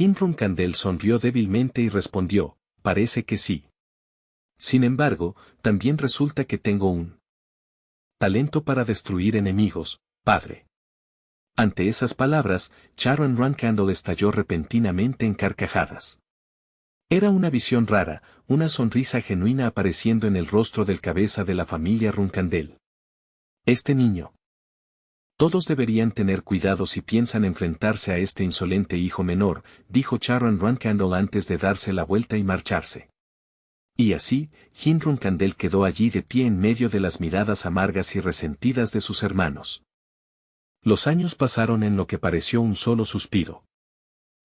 Hinrun Kandel sonrió débilmente y respondió, parece que sí. Sin embargo, también resulta que tengo un talento para destruir enemigos, padre. Ante esas palabras, Charon Runkandel estalló repentinamente en carcajadas. Era una visión rara, una sonrisa genuina apareciendo en el rostro del cabeza de la familia Runkandel. Este niño. Todos deberían tener cuidado si piensan enfrentarse a este insolente hijo menor, dijo Charon Runkandel antes de darse la vuelta y marcharse. Y así, Hinrun Kandel quedó allí de pie en medio de las miradas amargas y resentidas de sus hermanos. Los años pasaron en lo que pareció un solo suspiro.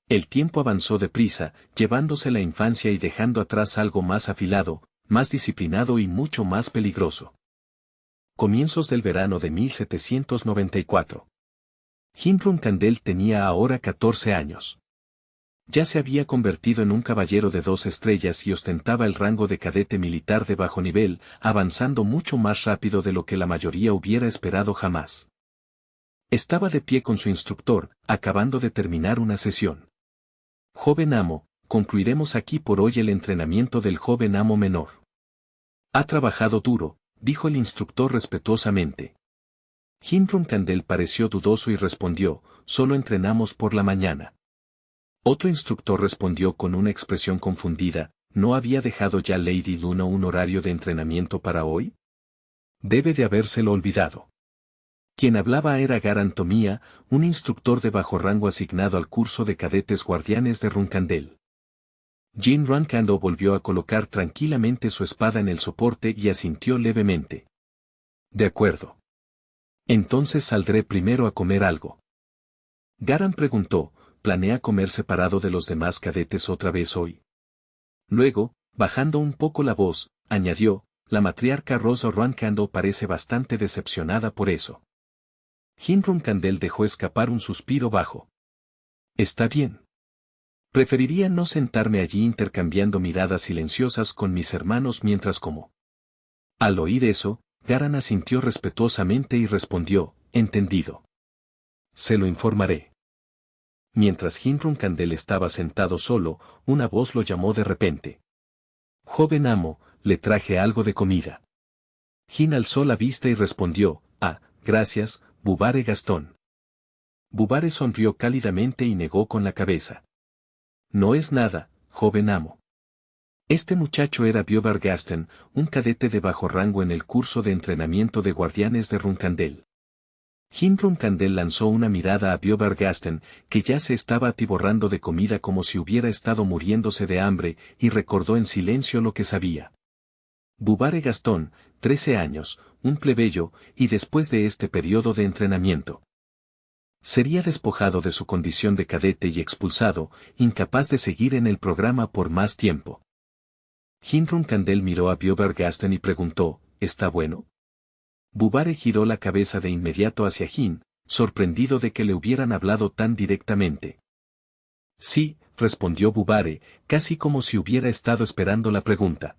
El tiempo avanzó deprisa, llevándose la infancia y dejando atrás algo más afilado, más disciplinado y mucho más peligroso. Comienzos del verano de 1794. Hinrun Kandel tenía ahora 14 años. Ya se había convertido en un caballero de 2 estrellas y ostentaba el rango de cadete militar de bajo nivel, avanzando mucho más rápido de lo que la mayoría hubiera esperado jamás. Estaba de pie con su instructor, acabando de terminar una sesión. Joven amo, concluiremos aquí por hoy el entrenamiento del joven amo menor. Ha trabajado duro, dijo el instructor respetuosamente. Hinrun Kandel pareció dudoso y respondió, solo entrenamos por la mañana. Otro instructor respondió con una expresión confundida, ¿no había dejado ya Lady Luna un horario de entrenamiento para hoy? Debe de habérselo olvidado. Quien hablaba era Garan Tomia, un instructor de bajo rango asignado al curso de cadetes guardianes de Runkandel. Jin Runkandel volvió a colocar tranquilamente su espada en el soporte y asintió levemente. De acuerdo. Entonces saldré primero a comer algo. Garan preguntó, ¿planea comer separado de los demás cadetes otra vez hoy? Luego, bajando un poco la voz, añadió, la matriarca Rosa Runkandel parece bastante decepcionada por eso. Hinrun Kandel dejó escapar un suspiro bajo. Está bien. Preferiría no sentarme allí intercambiando miradas silenciosas con mis hermanos mientras como. Al oír eso, Garan asintió respetuosamente y respondió, entendido. Se lo informaré. Mientras Hinrun Kandel estaba sentado solo, una voz lo llamó de repente. Joven amo, le traje algo de comida. Hin alzó la vista y respondió, gracias, Bubare Gastón. Bubare sonrió cálidamente y negó con la cabeza. No es nada, joven amo. Este muchacho era Biobar Gaston, un cadete de bajo rango en el curso de entrenamiento de guardianes de Runkandel. Hinrun Kandel lanzó una mirada a Biobar Gaston, que ya se estaba atiborrando de comida como si hubiera estado muriéndose de hambre, y recordó en silencio lo que sabía. Bubare Gastón, 13 años, un plebeyo, y después de este periodo de entrenamiento. Sería despojado de su condición de cadete y expulsado, incapaz de seguir en el programa por más tiempo. Hinrun Kandel miró a Biobar Gaston y preguntó, ¿está bueno? Bubare giró la cabeza de inmediato hacia Hin, sorprendido de que le hubieran hablado tan directamente. Sí, respondió Bubare, casi como si hubiera estado esperando la pregunta.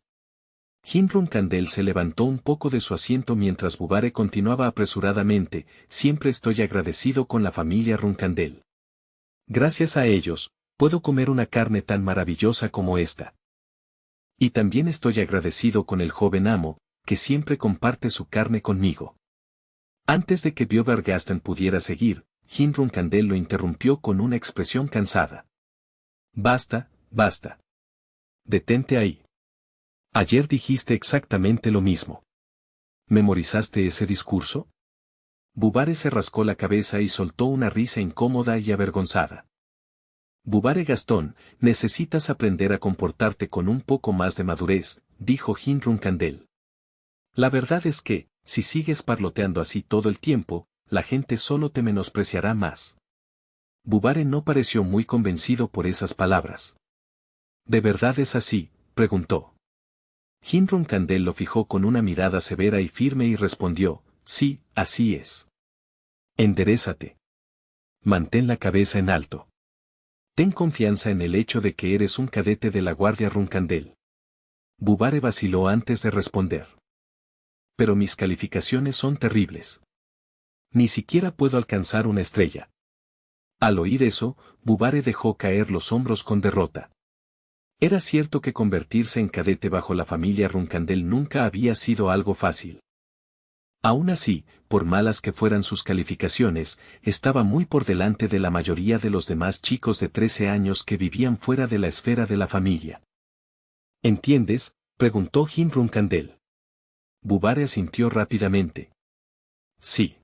Hinrun Kandel se levantó un poco de su asiento mientras Bubare continuaba apresuradamente, siempre estoy agradecido con la familia Runkandel. Gracias a ellos, puedo comer una carne tan maravillosa como esta. Y también estoy agradecido con el joven amo, que siempre comparte su carne conmigo. Antes de que Biobar Gaston pudiera seguir, Hinrun Kandel lo interrumpió con una expresión cansada. Basta, basta. Detente ahí. Ayer dijiste exactamente lo mismo. ¿Memorizaste ese discurso? Bubare se rascó la cabeza y soltó una risa incómoda y avergonzada. Bubare Gastón, necesitas aprender a comportarte con un poco más de madurez, dijo Hinrun Kandel. La verdad es que, si sigues parloteando así todo el tiempo, la gente solo te menospreciará más. Bubare no pareció muy convencido por esas palabras. ¿De verdad es así?, preguntó. Hinrun Kandel lo fijó con una mirada severa y firme y respondió, sí, así es. Enderézate. Mantén la cabeza en alto. Ten confianza en el hecho de que eres un cadete de la Guardia Runkandel. Bubare vaciló antes de responder. Pero mis calificaciones son terribles. Ni siquiera puedo alcanzar una estrella. Al oír eso, Bubare dejó caer los hombros con derrota. Era cierto que convertirse en cadete bajo la familia Runcandel nunca había sido algo fácil. Aún así, por malas que fueran sus calificaciones, estaba muy por delante de la mayoría de los demás chicos de 13 años que vivían fuera de la esfera de la familia. ¿Entiendes?, preguntó Jin Runcandel. Bubare asintió rápidamente. Sí.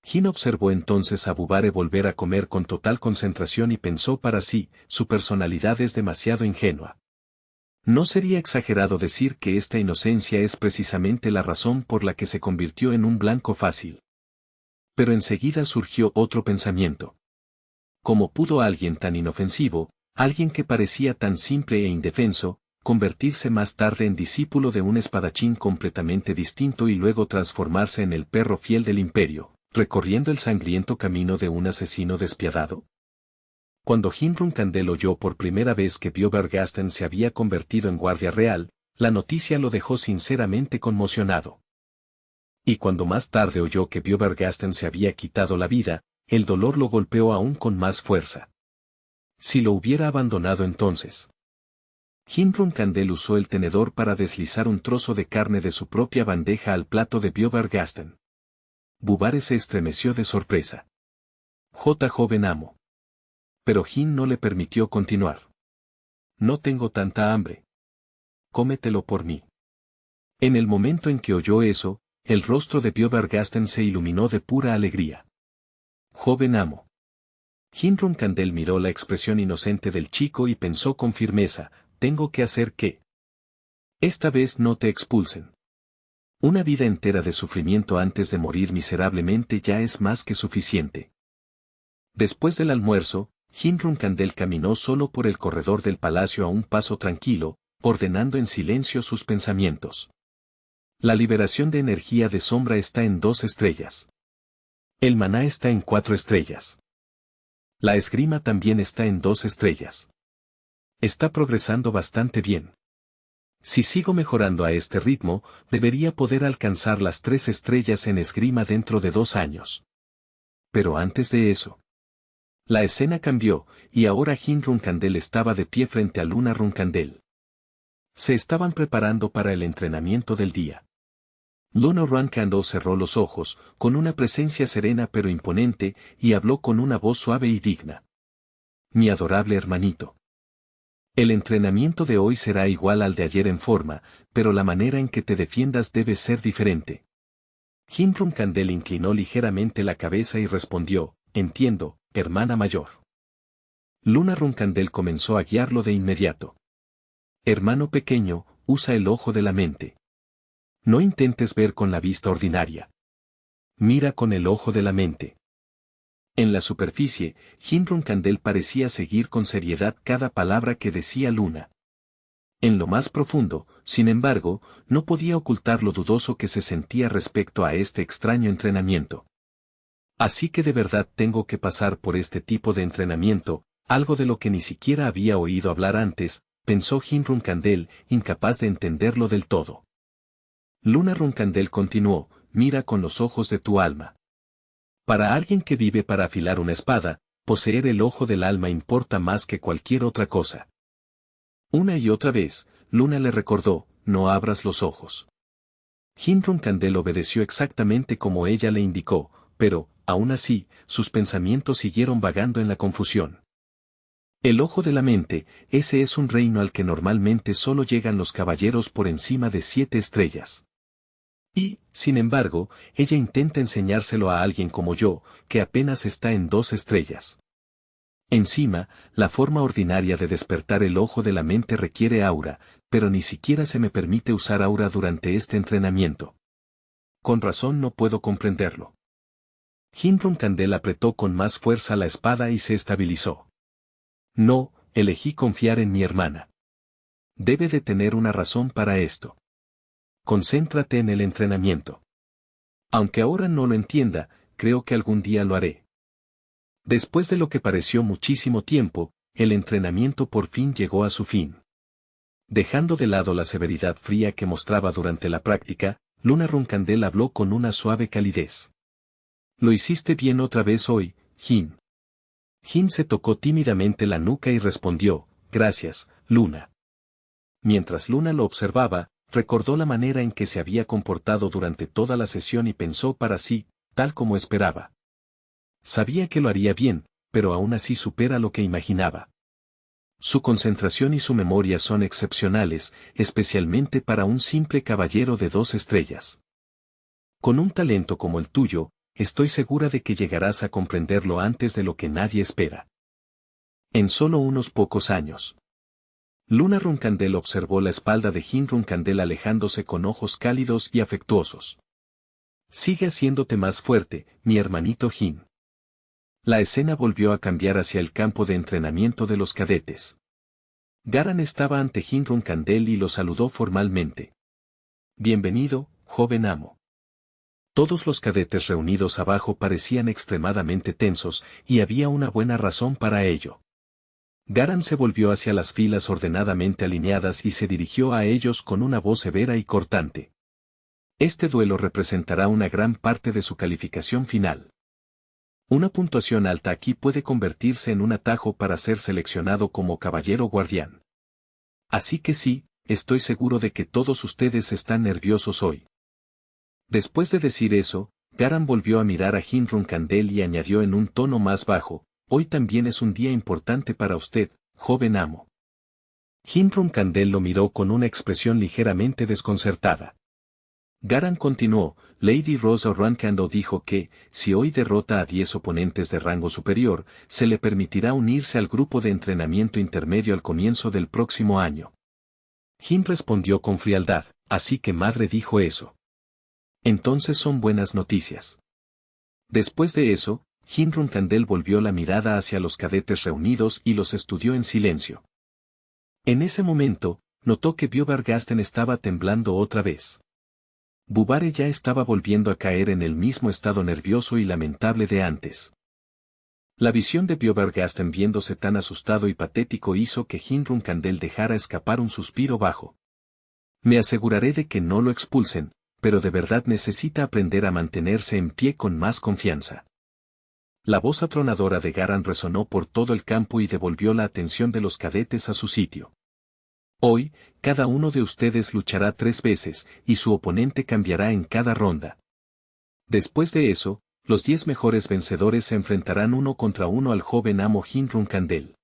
Jin observó entonces a Bubare volver a comer con total concentración y pensó para sí, su personalidad es demasiado ingenua. No sería exagerado decir que esta inocencia es precisamente la razón por la que se convirtió en un blanco fácil. Pero enseguida surgió otro pensamiento. ¿Cómo pudo alguien tan inofensivo, alguien que parecía tan simple e indefenso, convertirse más tarde en discípulo de un espadachín completamente distinto y luego transformarse en el perro fiel del imperio, recorriendo el sangriento camino de un asesino despiadado? Cuando Jin Runcandel oyó por primera vez que Bjobergasten se había convertido en guardia real, la noticia lo dejó sinceramente conmocionado. Y cuando más tarde oyó que Bjobergasten se había quitado la vida, el dolor lo golpeó aún con más fuerza. Si lo hubiera abandonado entonces. Jin Runcandel usó el tenedor para deslizar un trozo de carne de su propia bandeja al plato de Bjobergasten. Bubare se estremeció de sorpresa. Joven amo. Pero Jin no le permitió continuar. No tengo tanta hambre. Cómetelo por mí. En el momento en que oyó eso, el rostro de Bjobergasten se iluminó de pura alegría. Joven amo. Jin Runcandel miró la expresión inocente del chico y pensó con firmeza, tengo que hacer que esta vez no te expulsen. Una vida entera de sufrimiento antes de morir miserablemente ya es más que suficiente. Después del almuerzo, Jin Runcandel caminó solo por el corredor del palacio a un paso tranquilo, ordenando en silencio sus pensamientos. La liberación de energía de sombra está en 2 estrellas. El maná está en 4 estrellas. La esgrima también está en 2 estrellas. Está progresando bastante bien. Si sigo mejorando a este ritmo, debería poder alcanzar las 3 estrellas en esgrima dentro de 2 años. Pero antes de eso. La escena cambió, y ahora Jin Runcandel estaba de pie frente a Luna Runcandel. Se estaban preparando para el entrenamiento del día. Luna Runcandel cerró los ojos, con una presencia serena pero imponente, y habló con una voz suave y digna. Mi adorable hermanito. El entrenamiento de hoy será igual al de ayer en forma, pero la manera en que te defiendas debe ser diferente. Jin Runcandel inclinó ligeramente la cabeza y respondió, entiendo, hermana mayor. Luna Runcandel comenzó a guiarlo de inmediato. Hermano pequeño, usa el ojo de la mente. No intentes ver con la vista ordinaria. Mira con el ojo de la mente. En la superficie, Jin Runcandel parecía seguir con seriedad cada palabra que decía Luna. En lo más profundo, sin embargo, no podía ocultar lo dudoso que se sentía respecto a este extraño entrenamiento. Así que de verdad tengo que pasar por este tipo de entrenamiento, algo de lo que ni siquiera había oído hablar antes, pensó Jin Runcandel, incapaz de entenderlo del todo. Luna Runcandel continuó, mira con los ojos de tu alma. Para alguien que vive para afilar una espada, poseer el ojo del alma importa más que cualquier otra cosa. Una y otra vez, Luna le recordó, no abras los ojos. Jin Runcandel obedeció exactamente como ella le indicó, pero, aún así, sus pensamientos siguieron vagando en la confusión. El ojo de la mente, ese es un reino al que normalmente solo llegan los caballeros por encima de 7 estrellas. Y, sin embargo, ella intenta enseñárselo a alguien como yo, que apenas está en 2 estrellas. Encima, la forma ordinaria de despertar el ojo de la mente requiere aura, pero ni siquiera se me permite usar aura durante este entrenamiento. Con razón no puedo comprenderlo. Jin Runcandel apretó con más fuerza la espada y se estabilizó. No, elegí confiar en mi hermana. Debe de tener una razón para esto. Concéntrate en el entrenamiento. Aunque ahora no lo entienda, creo que algún día lo haré. Después de lo que pareció muchísimo tiempo, el entrenamiento por fin llegó a su fin. Dejando de lado la severidad fría que mostraba durante la práctica, Luna Runcandel habló con una suave calidez. Lo hiciste bien otra vez hoy, Jin. Jin se tocó tímidamente la nuca y respondió, gracias, Luna. Mientras Luna lo observaba, recordó la manera en que se había comportado durante toda la sesión y pensó para sí, tal como esperaba. Sabía que lo haría bien, pero aún así supera lo que imaginaba. Su concentración y su memoria son excepcionales, especialmente para un simple caballero de 2 estrellas. Con un talento como el tuyo, estoy segura de que llegarás a comprenderlo antes de lo que nadie espera. En solo unos pocos años. Luna Runcandel observó la espalda de Jin Runcandel alejándose con ojos cálidos y afectuosos. Sigue haciéndote más fuerte, mi hermanito Jin. La escena volvió a cambiar hacia el campo de entrenamiento de los cadetes. Garan estaba ante Jin Runcandel y lo saludó formalmente. Bienvenido, joven amo. Todos los cadetes reunidos abajo parecían extremadamente tensos, y había una buena razón para ello. Garan se volvió hacia las filas ordenadamente alineadas y se dirigió a ellos con una voz severa y cortante. Este duelo representará una gran parte de su calificación final. Una puntuación alta aquí puede convertirse en un atajo para ser seleccionado como caballero guardián. Así que sí, estoy seguro de que todos ustedes están nerviosos hoy. Después de decir eso, Garan volvió a mirar a Jin Runcandel y añadió en un tono más bajo, hoy también es un día importante para usted, joven amo. Jin Runcandel lo miró con una expresión ligeramente desconcertada. Garan continuó, Lady Rosa Runcandel dijo que, si hoy derrota a 10 oponentes de rango superior, se le permitirá unirse al grupo de entrenamiento intermedio al comienzo del próximo año. Jin respondió con frialdad, así que madre dijo eso. Entonces son buenas noticias. Después de eso, Jin Runcandel volvió la mirada hacia los cadetes reunidos y los estudió en silencio. En ese momento, notó que Bjobergasten estaba temblando otra vez. Bubare ya estaba volviendo a caer en el mismo estado nervioso y lamentable de antes. La visión de Bjobergasten viéndose tan asustado y patético hizo que Jin Runcandel dejara escapar un suspiro bajo. Me aseguraré de que no lo expulsen, pero de verdad necesita aprender a mantenerse en pie con más confianza. La voz atronadora de Garan resonó por todo el campo y devolvió la atención de los cadetes a su sitio. Hoy, cada uno de ustedes luchará 3 veces, y su oponente cambiará en cada ronda. Después de eso, los 10 mejores vencedores se enfrentarán uno contra uno al joven amo Jin Runcandel.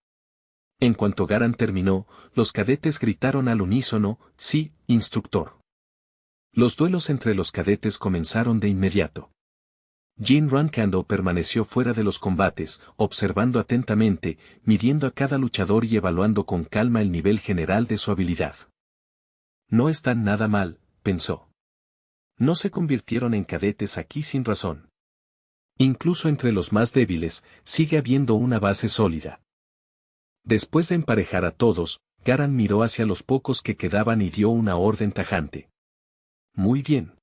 En cuanto Garan terminó, los cadetes gritaron al unísono, sí, instructor. Los duelos entre los cadetes comenzaron de inmediato. Jin Runcandel permaneció fuera de los combates, observando atentamente, midiendo a cada luchador y evaluando con calma el nivel general de su habilidad. No están nada mal, pensó. No se convirtieron en cadetes aquí sin razón. Incluso entre los más débiles, sigue habiendo una base sólida. Después de emparejar a todos, Garan miró hacia los pocos que quedaban y dio una orden tajante. Muy bien.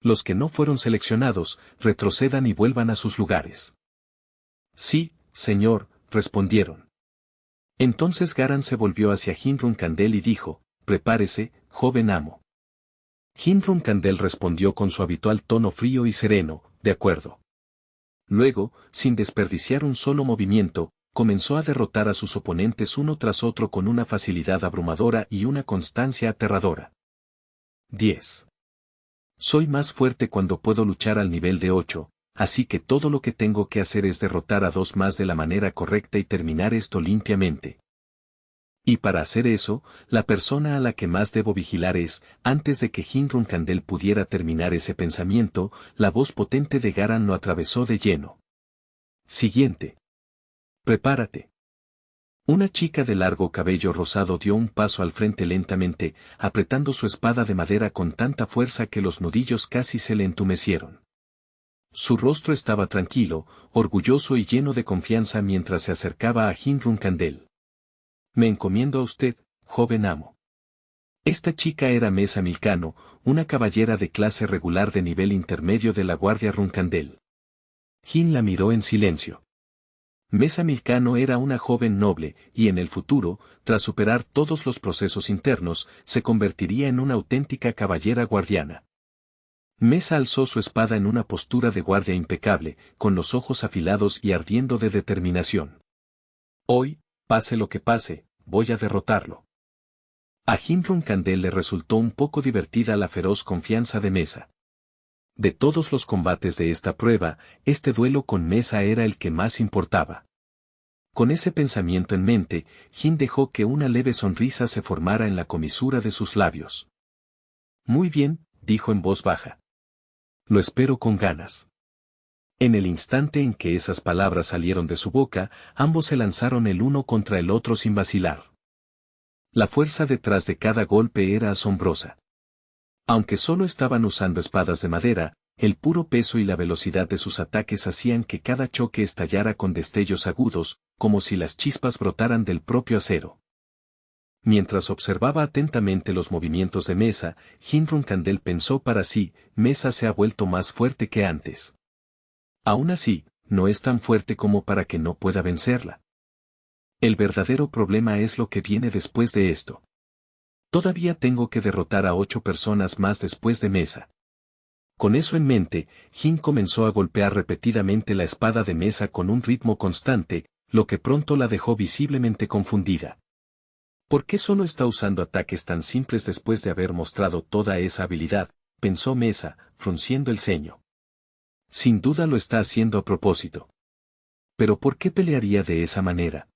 Los que no fueron seleccionados, retrocedan y vuelvan a sus lugares. Sí, señor, respondieron. Entonces Garan se volvió hacia Jin Runcandel y dijo, prepárese, joven amo. Jin Runcandel respondió con su habitual tono frío y sereno, de acuerdo. Luego, sin desperdiciar un solo movimiento, comenzó a derrotar a sus oponentes uno tras otro con una facilidad abrumadora y una constancia aterradora. 10. Soy más fuerte cuando puedo luchar al nivel de 8, así que todo lo que tengo que hacer es derrotar a 2 más de la manera correcta y terminar esto limpiamente. Y para hacer eso, la persona a la que más debo vigilar es, antes de que Jin Runcandel pudiera terminar ese pensamiento, la voz potente de Garan lo atravesó de lleno. Siguiente. Prepárate. Una chica de largo cabello rosado dio un paso al frente lentamente, apretando su espada de madera con tanta fuerza que los nudillos casi se le entumecieron. Su rostro estaba tranquilo, orgulloso y lleno de confianza mientras se acercaba a Jin Runcandel. Me encomiendo a usted, joven amo. Esta chica era Mesa Milcano, una caballera de clase regular de nivel intermedio de la Guardia Runcandel. Jin la miró en silencio. Mesa Milcano era una joven noble, y en el futuro, tras superar todos los procesos internos, se convertiría en una auténtica caballera guardiana. Mesa alzó su espada en una postura de guardia impecable, con los ojos afilados y ardiendo de determinación. Hoy, pase lo que pase, voy a derrotarlo. A Himrun Kandel le resultó un poco divertida la feroz confianza de Mesa. De todos los combates de esta prueba, este duelo con Mesa era el que más importaba. Con ese pensamiento en mente, Jin dejó que una leve sonrisa se formara en la comisura de sus labios. Muy bien, dijo en voz baja. Lo espero con ganas. En el instante en que esas palabras salieron de su boca, ambos se lanzaron el uno contra el otro sin vacilar. La fuerza detrás de cada golpe era asombrosa. Aunque solo estaban usando espadas de madera, el puro peso y la velocidad de sus ataques hacían que cada choque estallara con destellos agudos, como si las chispas brotaran del propio acero. Mientras observaba atentamente los movimientos de Mesa, Himrun Kandel pensó para sí, Mesa se ha vuelto más fuerte que antes. Aún así, no es tan fuerte como para que no pueda vencerla. El verdadero problema es lo que viene después de esto. Todavía tengo que derrotar a 8 personas más después de Mesa. Con eso en mente, Jin comenzó a golpear repetidamente la espada de Mesa con un ritmo constante, lo que pronto la dejó visiblemente confundida. ¿Por qué solo está usando ataques tan simples después de haber mostrado toda esa habilidad?, pensó Mesa, frunciendo el ceño. Sin duda lo está haciendo a propósito. ¿Pero por qué pelearía de esa manera?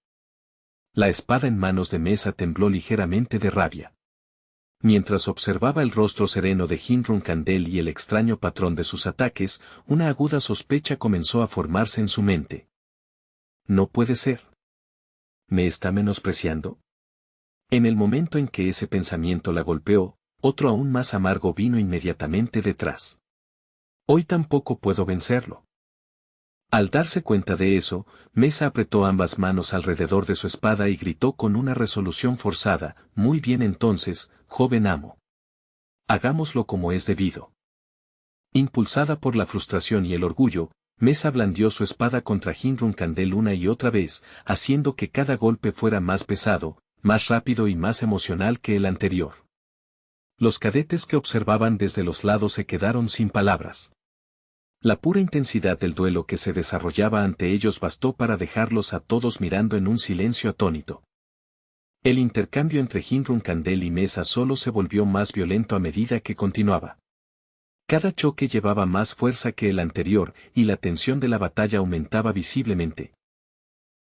La espada en manos de Mesa tembló ligeramente de rabia. Mientras observaba el rostro sereno de Himrun Kandel y el extraño patrón de sus ataques, una aguda sospecha comenzó a formarse en su mente. No puede ser. ¿Me está menospreciando? En el momento en que ese pensamiento la golpeó, otro aún más amargo vino inmediatamente detrás. Hoy tampoco puedo vencerlo. Al darse cuenta de eso, Mesa apretó ambas manos alrededor de su espada y gritó con una resolución forzada, muy bien entonces, joven amo. Hagámoslo como es debido. Impulsada por la frustración y el orgullo, Mesa blandió su espada contra Himrun Kandel una y otra vez, haciendo que cada golpe fuera más pesado, más rápido y más emocional que el anterior. Los cadetes que observaban desde los lados se quedaron sin palabras. La pura intensidad del duelo que se desarrollaba ante ellos bastó para dejarlos a todos mirando en un silencio atónito. El intercambio entre Himrun Kandel y Mesa solo se volvió más violento a medida que continuaba. Cada choque llevaba más fuerza que el anterior y la tensión de la batalla aumentaba visiblemente.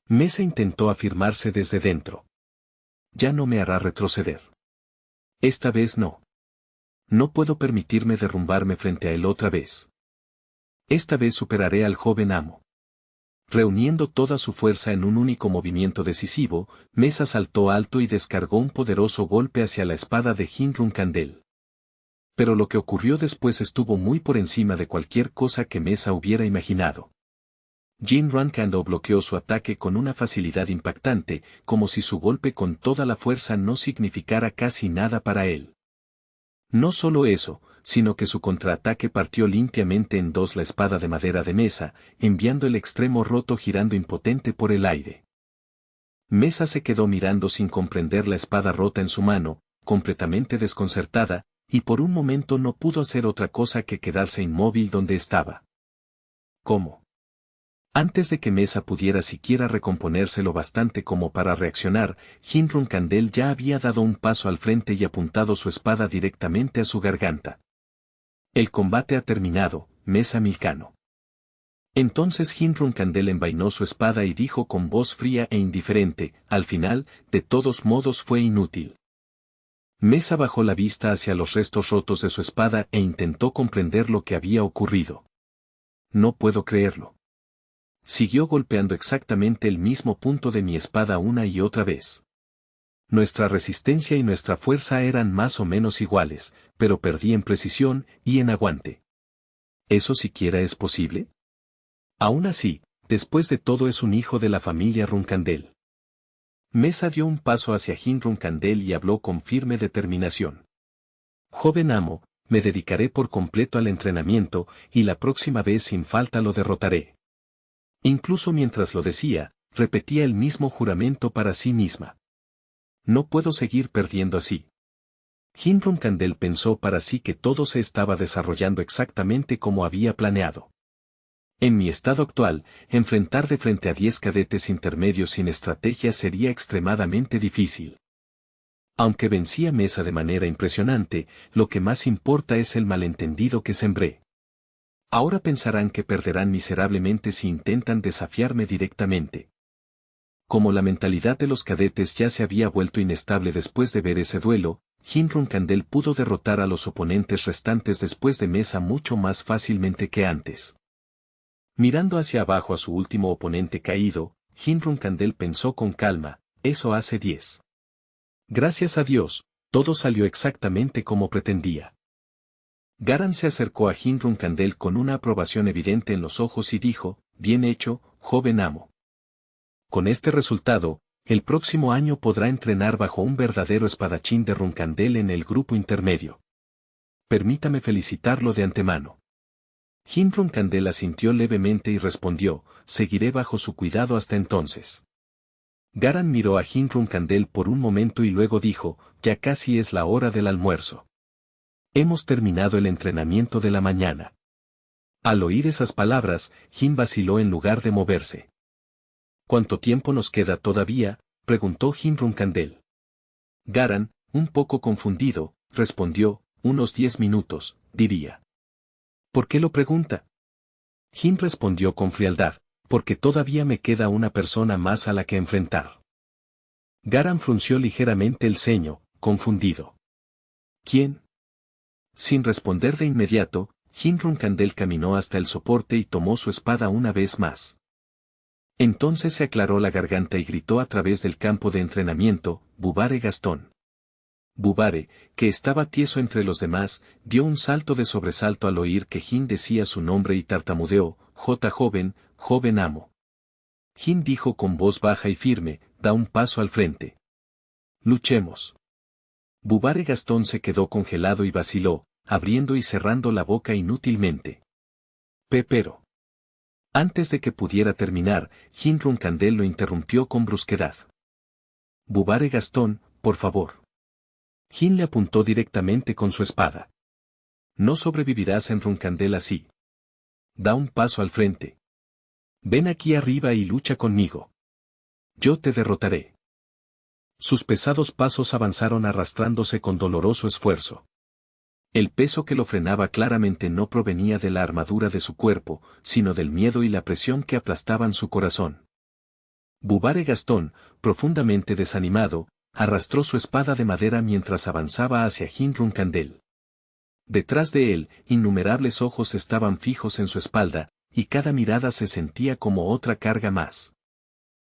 Mesa intentó afirmarse desde dentro. Ya no me hará retroceder. Esta vez no. No puedo permitirme derrumbarme frente a él otra vez. Esta vez superaré al joven amo. Reuniendo toda su fuerza en un único movimiento decisivo, Mesa saltó alto y descargó un poderoso golpe hacia la espada de Himrun Kandel. Pero lo que ocurrió después estuvo muy por encima de cualquier cosa que Mesa hubiera imaginado. Himrun Kandel bloqueó su ataque con una facilidad impactante, como si su golpe con toda la fuerza no significara casi nada para él. No solo eso, sino que su contraataque partió limpiamente en dos la espada de madera de Mesa, enviando el extremo roto girando impotente por el aire. Mesa se quedó mirando sin comprender la espada rota en su mano, completamente desconcertada, y por un momento no pudo hacer otra cosa que quedarse inmóvil donde estaba. ¿Cómo? Antes de que Mesa pudiera siquiera recomponerse lo bastante como para reaccionar, Himrun Kandel ya había dado un paso al frente y apuntado su espada directamente a su garganta. El combate ha terminado, Mesa Milcano. Entonces Himrun Kandel envainó su espada y dijo con voz fría e indiferente, al final, de todos modos fue inútil. Mesa bajó la vista hacia los restos rotos de su espada e intentó comprender lo que había ocurrido. No puedo creerlo. Siguió golpeando exactamente el mismo punto de mi espada una y otra vez. Nuestra resistencia y nuestra fuerza eran más o menos iguales, pero perdí en precisión y en aguante. ¿Eso siquiera es posible? Aún así, después de todo es un hijo de la familia Runkandel. Mesa dio un paso hacia Himrun Kandel y habló con firme determinación. Joven amo, me dedicaré por completo al entrenamiento, y la próxima vez sin falta lo derrotaré. Incluso mientras lo decía, repetía el mismo juramento para sí misma. No puedo seguir perdiendo así. Jin Rumkandel pensó para sí que todo se estaba desarrollando exactamente como había planeado. En mi estado actual, enfrentar de frente a 10 cadetes intermedios sin estrategia sería extremadamente difícil. Aunque vencí a Mesa de manera impresionante, lo que más importa es el malentendido que sembré. Ahora pensarán que perderán miserablemente si intentan desafiarme directamente. Como la mentalidad de los cadetes ya se había vuelto inestable después de ver ese duelo, Jin Rumkandel pudo derrotar a los oponentes restantes después de Mesa mucho más fácilmente que antes. Mirando hacia abajo a su último oponente caído, Jin Rumkandel pensó con calma, eso hace 10. Gracias a Dios, todo salió exactamente como pretendía. Garan se acercó a Jin Rumkandel con una aprobación evidente en los ojos y dijo, bien hecho, joven amo. Con este resultado, el próximo año podrá entrenar bajo un verdadero espadachín de Rumkandel en el grupo intermedio. Permítame felicitarlo de antemano. Jin Rumkandel asintió levemente y respondió, seguiré bajo su cuidado hasta entonces. Garan miró a Jin Rumkandel por un momento y luego dijo, ya casi es la hora del almuerzo. Hemos terminado el entrenamiento de la mañana. Al oír esas palabras, Jin vaciló en lugar de moverse. ¿Cuánto tiempo nos queda todavía?, preguntó Jin Rumkandel. Garan, un poco confundido, respondió, unos 10 minutos, diría. ¿Por qué lo pregunta? Jin respondió con frialdad, porque todavía me queda una persona más a la que enfrentar. Garan frunció ligeramente el ceño, confundido. ¿Quién? Sin responder de inmediato, Jin Rumkandel caminó hasta el soporte y tomó su espada una vez más. Entonces se aclaró la garganta y gritó a través del campo de entrenamiento, Bubare Gastón. Bubare, que estaba tieso entre los demás, dio un salto de sobresalto al oír que Jin decía su nombre y tartamudeó, joven, joven amo. Jin dijo con voz baja y firme, da un paso al frente. Luchemos. Bubare Gastón se quedó congelado y vaciló, abriendo y cerrando la boca inútilmente. Pero. Antes de que pudiera terminar, Jin Rumkandel lo interrumpió con brusquedad. Bubare Gastón, por favor. Jin le apuntó directamente con su espada. No sobrevivirás en Rumkandel así. Da un paso al frente. Ven aquí arriba y lucha conmigo. Yo te derrotaré. Sus pesados pasos avanzaron arrastrándose con doloroso esfuerzo. El peso que lo frenaba claramente no provenía de la armadura de su cuerpo, sino del miedo y la presión que aplastaban su corazón. Bubare Gastón, profundamente desanimado, arrastró su espada de madera mientras avanzaba hacia Jin Rumkandel. Detrás de él, innumerables ojos estaban fijos en su espalda, y cada mirada se sentía como otra carga más.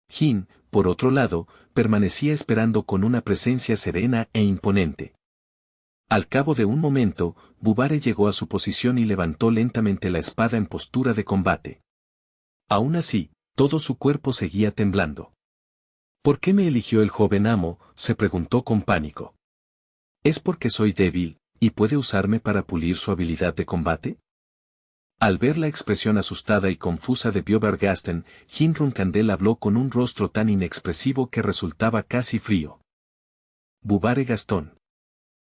Jin, por otro lado, permanecía esperando con una presencia serena e imponente. Al cabo de un momento, Bubare llegó a su posición y levantó lentamente la espada en postura de combate. Aún así, todo su cuerpo seguía temblando. ¿Por qué me eligió el joven amo?, se preguntó con pánico. ¿Es porque soy débil, y puede usarme para pulir su habilidad de combate? Al ver la expresión asustada y confusa de Bubare Gastón, Jin Rumkandel habló con un rostro tan inexpresivo que resultaba casi frío. Bubare Gastón.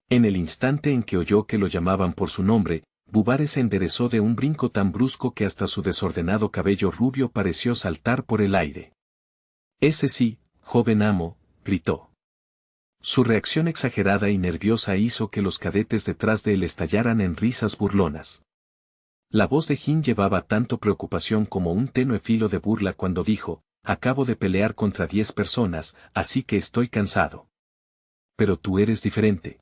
En el instante en que oyó que lo llamaban por su nombre, Bubare se enderezó de un brinco tan brusco que hasta su desordenado cabello rubio pareció saltar por el aire. Ese sí, joven amo, gritó. Su reacción exagerada y nerviosa hizo que los cadetes detrás de él estallaran en risas burlonas. La voz de Jin llevaba tanto preocupación como un tenue filo de burla cuando dijo, acabo de pelear contra 10 personas, así que estoy cansado. Pero tú eres diferente.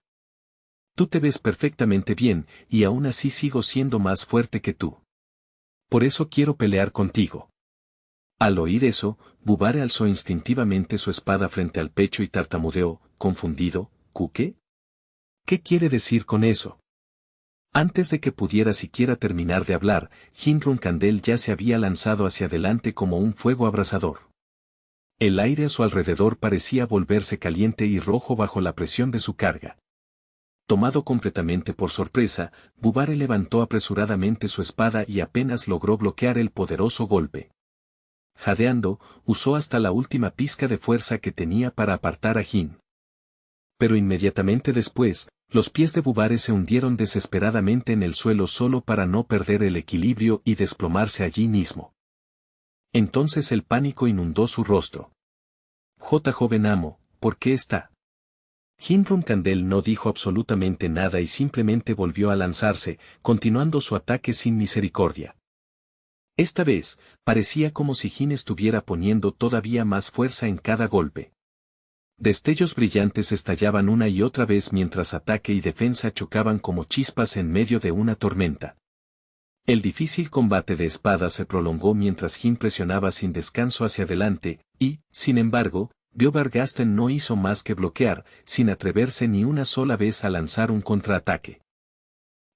Tú te ves perfectamente bien, y aún así sigo siendo más fuerte que tú. Por eso quiero pelear contigo. Al oír eso, Bubare alzó instintivamente su espada frente al pecho y tartamudeó, confundido, ¿qué? ¿Qué quiere decir con eso? Antes de que pudiera siquiera terminar de hablar, Jin Rumkandel ya se había lanzado hacia adelante como un fuego abrasador. El aire a su alrededor parecía volverse caliente y rojo bajo la presión de su carga. Tomado completamente por sorpresa, Bubare levantó apresuradamente su espada y apenas logró bloquear el poderoso golpe. Jadeando, usó hasta la última pizca de fuerza que tenía para apartar a Jin. Pero inmediatamente después, Los pies de Bubare se hundieron desesperadamente en el suelo solo para no perder el equilibrio y desplomarse allí mismo. Entonces el pánico inundó su rostro. Joven amo, ¿por qué está? Jin Rumkandel no dijo absolutamente nada y simplemente volvió a lanzarse, continuando su ataque sin misericordia. Esta vez, parecía como si Jin estuviera poniendo todavía más fuerza en cada golpe. Destellos brillantes estallaban una y otra vez mientras ataque y defensa chocaban como chispas en medio de una tormenta. El difícil combate de espadas se prolongó mientras Jin presionaba sin descanso hacia adelante, y, sin embargo, Bjobergasten no hizo más que bloquear, sin atreverse ni una sola vez a lanzar un contraataque.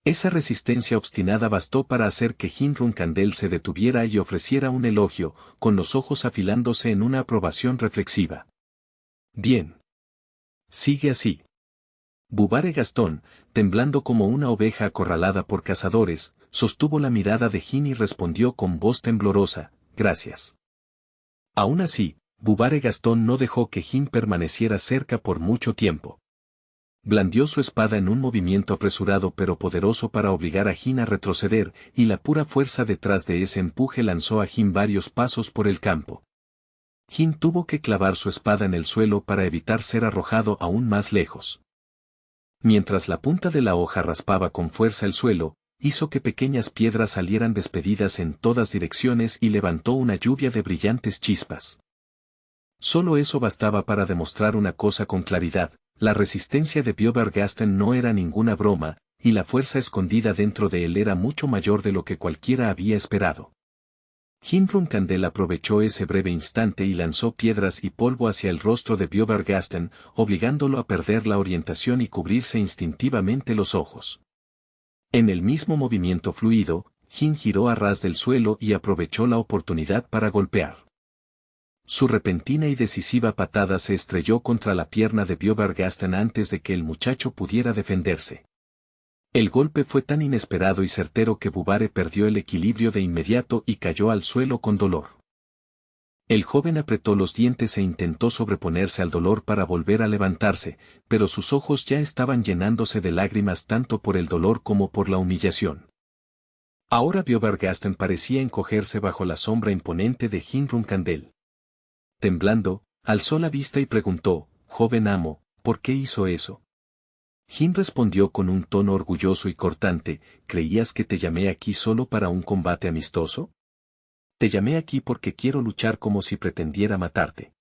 Esa resistencia obstinada bastó para hacer que Jin Rumkandel se detuviera y ofreciera un elogio, con los ojos afilándose en una aprobación reflexiva. Bien. Sigue así. Bubare Gastón, temblando como una oveja acorralada por cazadores, sostuvo la mirada de Jin y respondió con voz temblorosa, gracias. Aún así, Bubare Gastón no dejó que Jin permaneciera cerca por mucho tiempo. Blandió su espada en un movimiento apresurado pero poderoso para obligar a Jin a retroceder, y la pura fuerza detrás de ese empuje lanzó a Jin varios pasos por el campo. Jin tuvo que clavar su espada en el suelo para evitar ser arrojado aún más lejos. Mientras la punta de la hoja raspaba con fuerza el suelo, hizo que pequeñas piedras salieran despedidas en todas direcciones y levantó una lluvia de brillantes chispas. Solo eso bastaba para demostrar una cosa con claridad: la resistencia de Bjobergasten no era ninguna broma, y la fuerza escondida dentro de él era mucho mayor de lo que cualquiera había esperado. Jin Rumkandel aprovechó ese breve instante y lanzó piedras y polvo hacia el rostro de Bjobergasten, obligándolo a perder la orientación y cubrirse instintivamente los ojos. En el mismo movimiento fluido, Jin giró a ras del suelo y aprovechó la oportunidad para golpear. Su repentina y decisiva patada se estrelló contra la pierna de Bjobergasten antes de que el muchacho pudiera defenderse. El golpe fue tan inesperado y certero que Bubare perdió el equilibrio de inmediato y cayó al suelo con dolor. El joven apretó los dientes e intentó sobreponerse al dolor para volver a levantarse, pero sus ojos ya estaban llenándose de lágrimas tanto por el dolor como por la humillación. Ahora Bjobergasten parecía encogerse bajo la sombra imponente de Jin Rumkandel. Temblando, alzó la vista y preguntó, «Joven amo, ¿por qué hizo eso?» Jin respondió con un tono orgulloso y cortante, ¿creías que te llamé aquí solo para un combate amistoso? Te llamé aquí porque quiero luchar como si pretendiera matarte.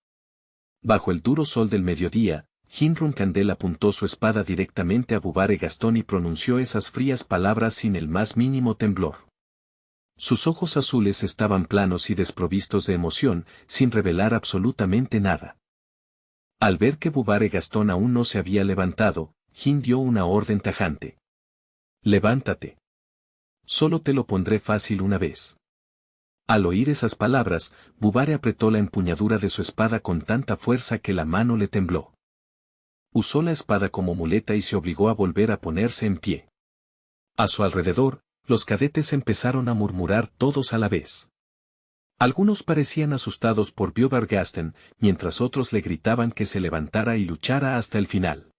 Bajo el duro sol del mediodía, Jin Rumkandel apuntó su espada directamente a Bubare Gastón y pronunció esas frías palabras sin el más mínimo temblor. Sus ojos azules estaban planos y desprovistos de emoción, sin revelar absolutamente nada. Al ver que Bubare Gastón aún no se había levantado, Jin dio una orden tajante. «Levántate. Solo te lo pondré fácil una vez». Al oír esas palabras, Bubare apretó la empuñadura de su espada con tanta fuerza que la mano le tembló. Usó la espada como muleta y se obligó a volver a ponerse en pie. A su alrededor, los cadetes empezaron a murmurar todos a la vez. Algunos parecían asustados por Bjobergasten, mientras otros le gritaban que se levantara y luchara hasta el final.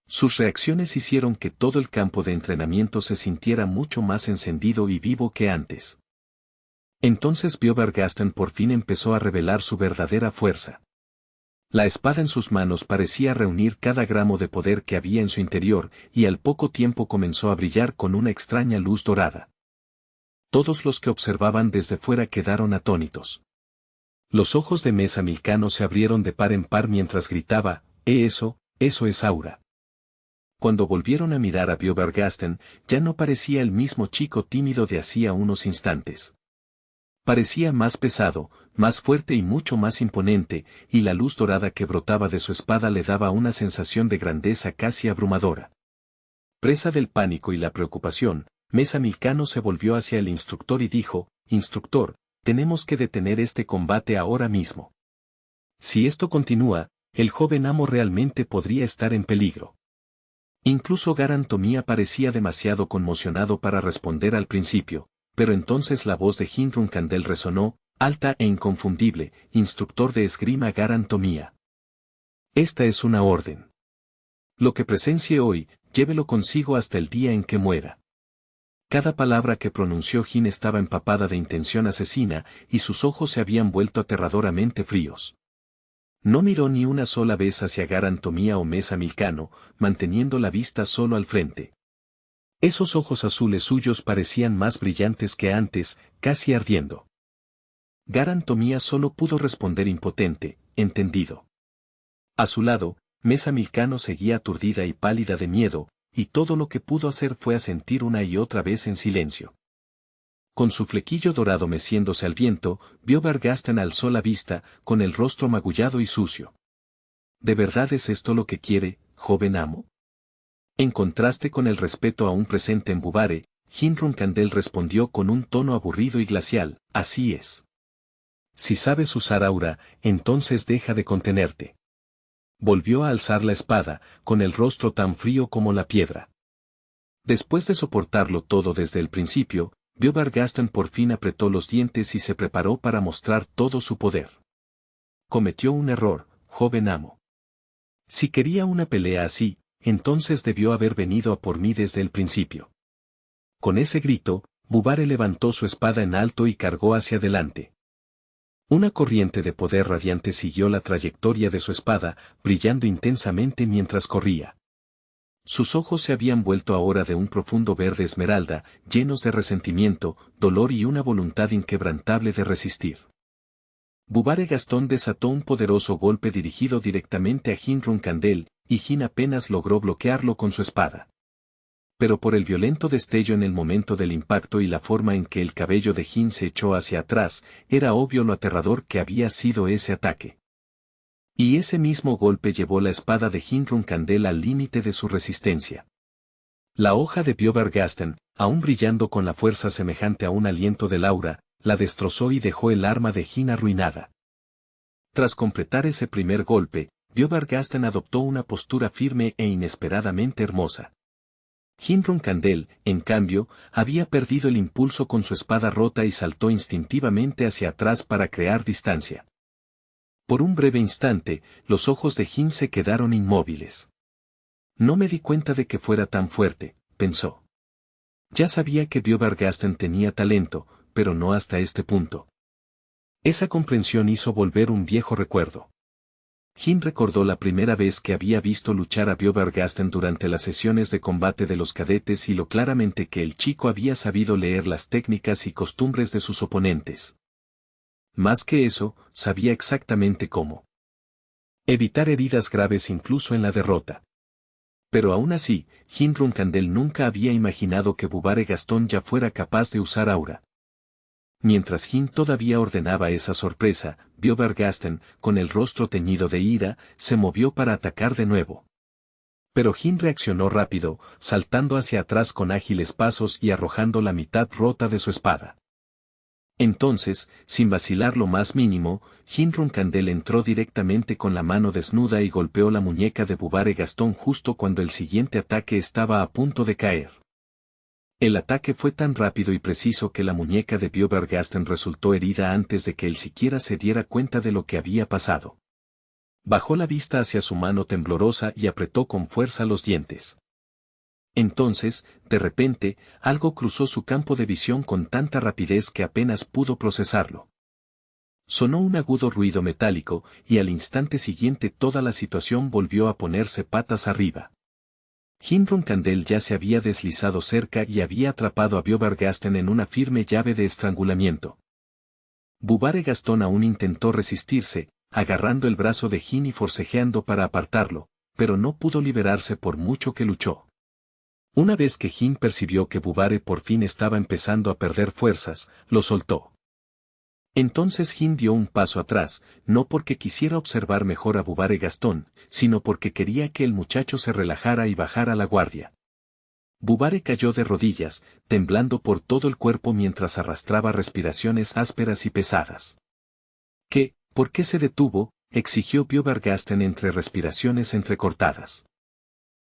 Sus reacciones hicieron que todo el campo de entrenamiento se sintiera mucho más encendido y vivo que antes. Entonces Bjobergasten por fin empezó a revelar su verdadera fuerza. La espada en sus manos parecía reunir cada gramo de poder que había en su interior, y al poco tiempo comenzó a brillar con una extraña luz dorada. Todos los que observaban desde fuera quedaron atónitos. Los ojos de Mesa Milcano se abrieron de par en par mientras gritaba, eso es aura». Cuando volvieron a mirar a Bjobergasten, ya no parecía el mismo chico tímido de hacía unos instantes. Parecía más pesado, más fuerte y mucho más imponente, y la luz dorada que brotaba de su espada le daba una sensación de grandeza casi abrumadora. Presa del pánico y la preocupación, Mesa Milcano se volvió hacia el instructor y dijo, «Instructor, tenemos que detener este combate ahora mismo. Si esto continúa, el joven amo realmente podría estar en peligro». Incluso Garan Tomía parecía demasiado conmocionado para responder al principio, pero entonces la voz de Jin Rumkandel resonó, alta e inconfundible, «Instructor de esgrima Garan Tomía. Esta es una orden. Lo que presencie hoy, llévelo consigo hasta el día en que muera. Cada palabra que pronunció Jin estaba empapada de intención asesina, y sus ojos se habían vuelto aterradoramente fríos. No miró ni una sola vez hacia Garan Tomía o Mesa Milcano, manteniendo la vista solo al frente. Esos ojos azules suyos parecían más brillantes que antes, casi ardiendo. Garan Tomía solo pudo responder impotente, entendido. A su lado, Mesa Milcano seguía aturdida y pálida de miedo, y todo lo que pudo hacer fue asentir una y otra vez en silencio. Con su flequillo dorado meciéndose al viento, vio Bargastan alzó la vista, con el rostro magullado y sucio. ¿De verdad es esto lo que quiere, joven amo? En contraste con el respeto aún presente en Bubare, Jin Rumcandel respondió con un tono aburrido y glacial, así es. Si sabes usar aura, entonces deja de contenerte. Volvió a alzar la espada, con el rostro tan frío como la piedra. Después de soportarlo todo desde el principio, vio Bargastan por fin apretó los dientes y se preparó para mostrar todo su poder. Cometió un error, joven amo. Si quería una pelea así, entonces debió haber venido a por mí desde el principio. Con ese grito, Bubare levantó su espada en alto y cargó hacia adelante. Una corriente de poder radiante siguió la trayectoria de su espada, brillando intensamente mientras corría. Sus ojos se habían vuelto ahora de un profundo verde esmeralda, llenos de resentimiento, dolor y una voluntad inquebrantable de resistir. Bubare Gastón desató un poderoso golpe dirigido directamente a Jin Rumcandel, y Jin apenas logró bloquearlo con su espada. Pero por el violento destello en el momento del impacto y la forma en que el cabello de Jin se echó hacia atrás, era obvio lo aterrador que había sido ese ataque. Y ese mismo golpe llevó la espada de Jin Rumcandel al límite de su resistencia. La hoja de Biobergasten, aún brillando con la fuerza semejante a un aliento del aura, la destrozó y dejó el arma de Jin arruinada. Tras completar ese primer golpe, Biobergasten adoptó una postura firme e inesperadamente hermosa. Jin Rumcandel, en cambio, había perdido el impulso con su espada rota y saltó instintivamente hacia atrás para crear distancia. Por un breve instante, los ojos de Jin se quedaron inmóviles. No me di cuenta de que fuera tan fuerte, pensó. Ya sabía que Biobergasten tenía talento, pero no hasta este punto. Esa comprensión hizo volver un viejo recuerdo. Jin recordó la primera vez que había visto luchar a Biobergasten durante las sesiones de combate de los cadetes y lo claramente que el chico había sabido leer las técnicas y costumbres de sus oponentes. Más que eso, sabía exactamente cómo evitar heridas graves incluso en la derrota. Pero aún así, Jin Rumcandel nunca había imaginado que Bubare Gastón ya fuera capaz de usar aura. Mientras Jin todavía ordenaba esa sorpresa, Biobergasten, con el rostro teñido de ira, se movió para atacar de nuevo. Pero Jin reaccionó rápido, saltando hacia atrás con ágiles pasos y arrojando la mitad rota de su espada. Entonces, sin vacilar lo más mínimo, Jin Rumcandel entró directamente con la mano desnuda y golpeó la muñeca de Bubare Gastón justo cuando el siguiente ataque estaba a punto de caer. El ataque fue tan rápido y preciso que la muñeca de Biobergasten resultó herida antes de que él siquiera se diera cuenta de lo que había pasado. Bajó la vista hacia su mano temblorosa y apretó con fuerza los dientes. Entonces, de repente, algo cruzó su campo de visión con tanta rapidez que apenas pudo procesarlo. Sonó un agudo ruido metálico, y al instante siguiente toda la situación volvió a ponerse patas arriba. Jin Rumcandel ya se había deslizado cerca y había atrapado a Biobergasten en una firme llave de estrangulamiento. Bubare Gastón aún intentó resistirse, agarrando el brazo de Jin y forcejeando para apartarlo, pero no pudo liberarse por mucho que luchó. Una vez que Jin percibió que Bubare por fin estaba empezando a perder fuerzas, lo soltó. Entonces Jin dio un paso atrás, no porque quisiera observar mejor a Bubare Gastón, sino porque quería que el muchacho se relajara y bajara la guardia. Bubare cayó de rodillas, temblando por todo el cuerpo mientras arrastraba respiraciones ásperas y pesadas. ¿Qué? ¿Por qué se detuvo?, exigió Biobergasten entre respiraciones entrecortadas.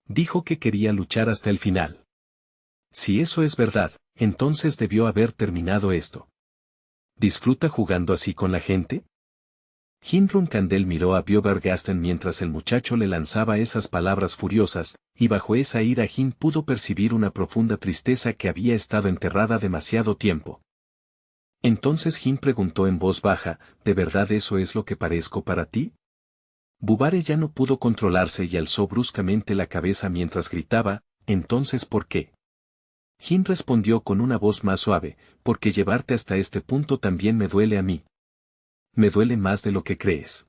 Dijo que quería luchar hasta el final. Si eso es verdad, entonces debió haber terminado esto. ¿Disfruta jugando así con la gente? Hinrun Kandel miró a Biobergasten mientras el muchacho le lanzaba esas palabras furiosas, y bajo esa ira Hin pudo percibir una profunda tristeza que había estado enterrada demasiado tiempo. Entonces Hin preguntó en voz baja, ¿de verdad eso es lo que parezco para ti? Bubare ya no pudo controlarse y alzó bruscamente la cabeza mientras gritaba, ¿entonces por qué? Hin respondió con una voz más suave, porque llevarte hasta este punto también me duele a mí. Me duele más de lo que crees.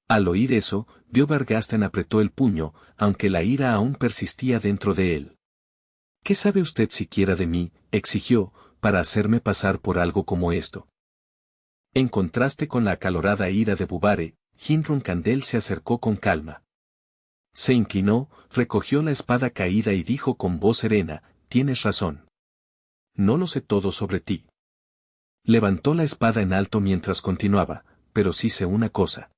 Al oír eso, Biobergasten apretó el puño, aunque la ira aún persistía dentro de él. ¿Qué sabe usted siquiera de mí?, exigió, para hacerme pasar por algo como esto. En contraste con la acalorada ira de Bubare, Hinrun Kandel se acercó con calma. Se inclinó, recogió la espada caída y dijo con voz serena, tienes razón. No lo sé todo sobre ti. Levantó la espada en alto mientras continuaba, pero sí sé una cosa.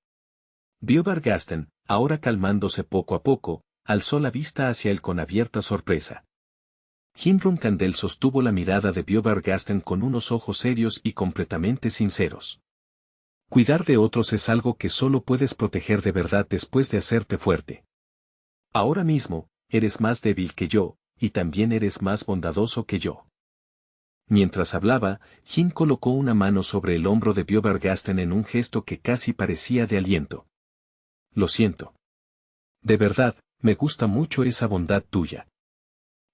Biobergasten, ahora calmándose poco a poco, alzó la vista hacia él con abierta sorpresa. Hinrun Kandel sostuvo la mirada de Biobergasten con unos ojos serios y completamente sinceros. Cuidar de otros es algo que solo puedes proteger de verdad después de hacerte fuerte. Ahora mismo, eres más débil que yo, y también eres más bondadoso que yo. Mientras hablaba, Hin colocó una mano sobre el hombro de Biobergasten en un gesto que casi parecía de aliento. Lo siento. De verdad, me gusta mucho esa bondad tuya.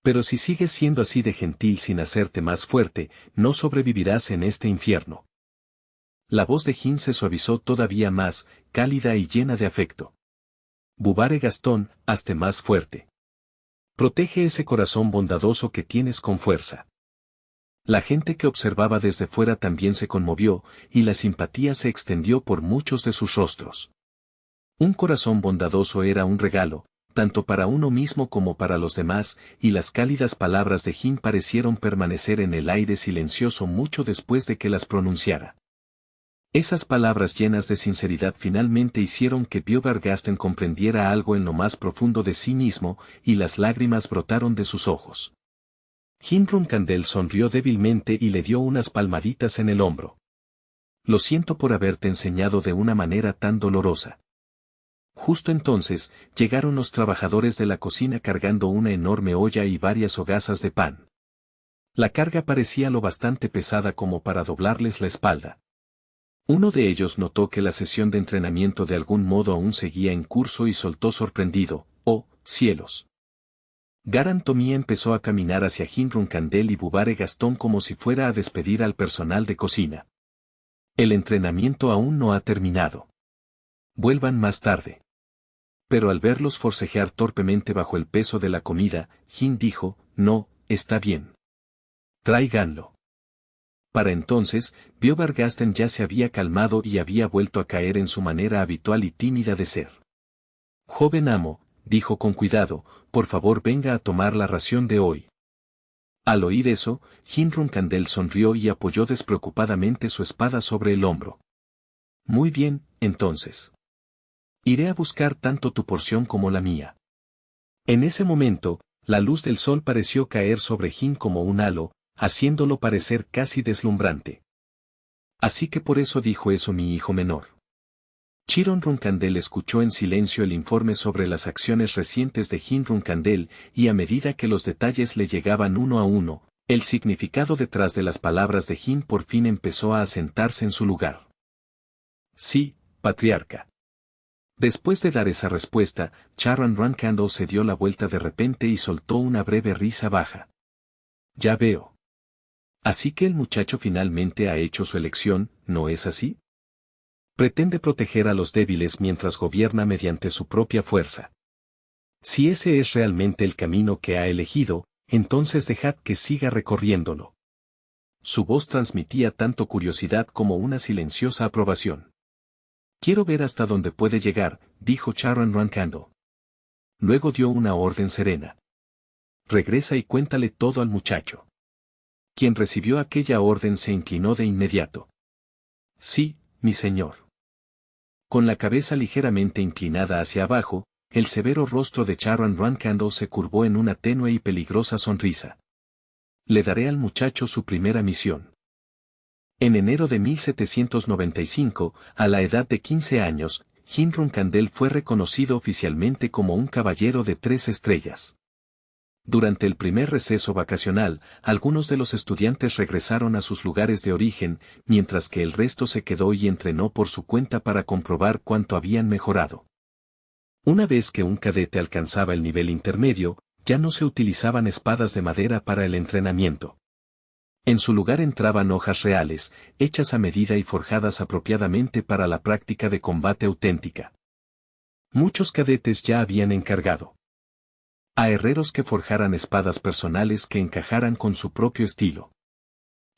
Pero si sigues siendo así de gentil sin hacerte más fuerte, no sobrevivirás en este infierno. La voz de Hin se suavizó todavía más, cálida y llena de afecto. Bubare Gastón, hazte más fuerte. Protege ese corazón bondadoso que tienes con fuerza. La gente que observaba desde fuera también se conmovió, y la simpatía se extendió por muchos de sus rostros. Un corazón bondadoso era un regalo, tanto para uno mismo como para los demás, y las cálidas palabras de Hin parecieron permanecer en el aire silencioso mucho después de que las pronunciara. Esas palabras llenas de sinceridad finalmente hicieron que Biobergasten comprendiera algo en lo más profundo de sí mismo, y las lágrimas brotaron de sus ojos. Hinrun Kandel sonrió débilmente y le dio unas palmaditas en el hombro. Lo siento por haberte enseñado de una manera tan dolorosa. Justo entonces, llegaron los trabajadores de la cocina cargando una enorme olla y varias hogazas de pan. La carga parecía lo bastante pesada como para doblarles la espalda. Uno de ellos notó que la sesión de entrenamiento de algún modo aún seguía en curso y soltó sorprendido, ¡oh, cielos! Garan Tomie empezó a caminar hacia Hinrun Kandel y Bubare Gastón como si fuera a despedir al personal de cocina. El entrenamiento aún no ha terminado. Vuelvan más tarde. Pero al verlos forcejear torpemente bajo el peso de la comida, Hin dijo, no, está bien. Tráiganlo. Para entonces, Biobergasten ya se había calmado y había vuelto a caer en su manera habitual y tímida de ser. Joven amo, dijo con cuidado, por favor venga a tomar la ración de hoy. Al oír eso, Hinrun Kandel sonrió y apoyó despreocupadamente su espada sobre el hombro. Muy bien, entonces. Iré a buscar tanto tu porción como la mía. En ese momento, la luz del sol pareció caer sobre Hin como un halo, haciéndolo parecer casi deslumbrante. Así que por eso dijo eso mi hijo menor. Chiron Kandel escuchó en silencio el informe sobre las acciones recientes de Hinrun Kandel, y a medida que los detalles le llegaban uno a uno, el significado detrás de las palabras de Hin por fin empezó a asentarse en su lugar. Sí, patriarca. Después de dar esa respuesta, Charon Kandel se dio la vuelta de repente y soltó una breve risa baja. Ya veo. Así que el muchacho finalmente ha hecho su elección, ¿no es así? Pretende proteger a los débiles mientras gobierna mediante su propia fuerza. Si ese es realmente el camino que ha elegido, entonces dejad que siga recorriéndolo. Su voz transmitía tanto curiosidad como una silenciosa aprobación. Quiero ver hasta dónde puede llegar, dijo Charon Kandel. Luego dio una orden serena. Regresa y cuéntale todo al muchacho. Quien recibió aquella orden se inclinó de inmediato. Sí, mi señor. Con la cabeza ligeramente inclinada hacia abajo, el severo rostro de Charon Kandel se curvó en una tenue y peligrosa sonrisa. Le daré al muchacho su primera misión. En enero de 1795, a la edad de 15 años, Jin Runkandel fue reconocido oficialmente como un caballero de 3 estrellas. Durante el primer receso vacacional, algunos de los estudiantes regresaron a sus lugares de origen, mientras que el resto se quedó y entrenó por su cuenta para comprobar cuánto habían mejorado. Una vez que un cadete alcanzaba el nivel intermedio, ya no se utilizaban espadas de madera para el entrenamiento. En su lugar entraban hojas reales, hechas a medida y forjadas apropiadamente para la práctica de combate auténtica. Muchos cadetes ya habían encargado a herreros que forjaran espadas personales que encajaran con su propio estilo.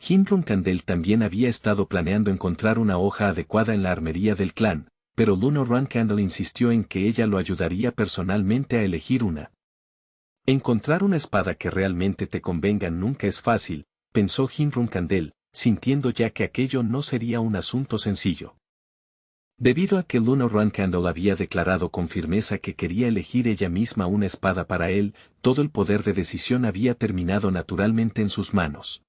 Jin Runkandel también había estado planeando encontrar una hoja adecuada en la armería del clan, pero Luna Runkandel insistió en que ella lo ayudaría personalmente a elegir una. Encontrar una espada que realmente te convenga nunca es fácil, pensó Jin Runkandel, sintiendo ya que aquello no sería un asunto sencillo. Debido a que Luna Runkandel había declarado con firmeza que quería elegir ella misma una espada para él, todo el poder de decisión había terminado naturalmente en sus manos.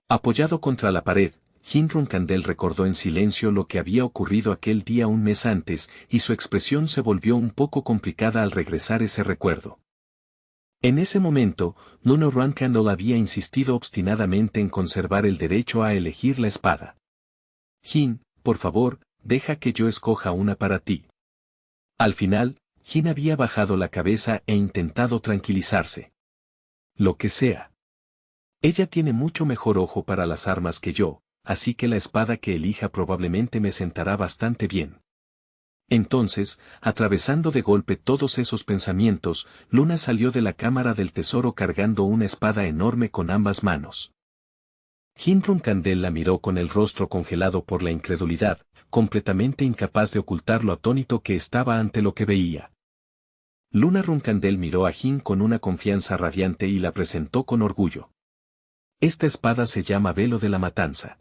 Apoyado contra la pared, Jin Runkandel recordó en silencio lo que había ocurrido aquel día un mes antes, y su expresión se volvió un poco complicada al regresar ese recuerdo. En ese momento, Luna Runkandel había insistido obstinadamente en conservar el derecho a elegir la espada. Jin, por favor, deja que yo escoja una para ti. Al final, Jin había bajado la cabeza e intentado tranquilizarse. Lo que sea. Ella tiene mucho mejor ojo para las armas que yo, así que la espada que elija probablemente me sentará bastante bien. Entonces, atravesando de golpe todos esos pensamientos, Luna salió de la cámara del tesoro cargando una espada enorme con ambas manos. Jin Runkandel la miró con el rostro congelado por la incredulidad, completamente incapaz de ocultar lo atónito que estaba ante lo que veía. Luna Runkandel miró a Jin con una confianza radiante y la presentó con orgullo. Esta espada se llama Velo de la Matanza.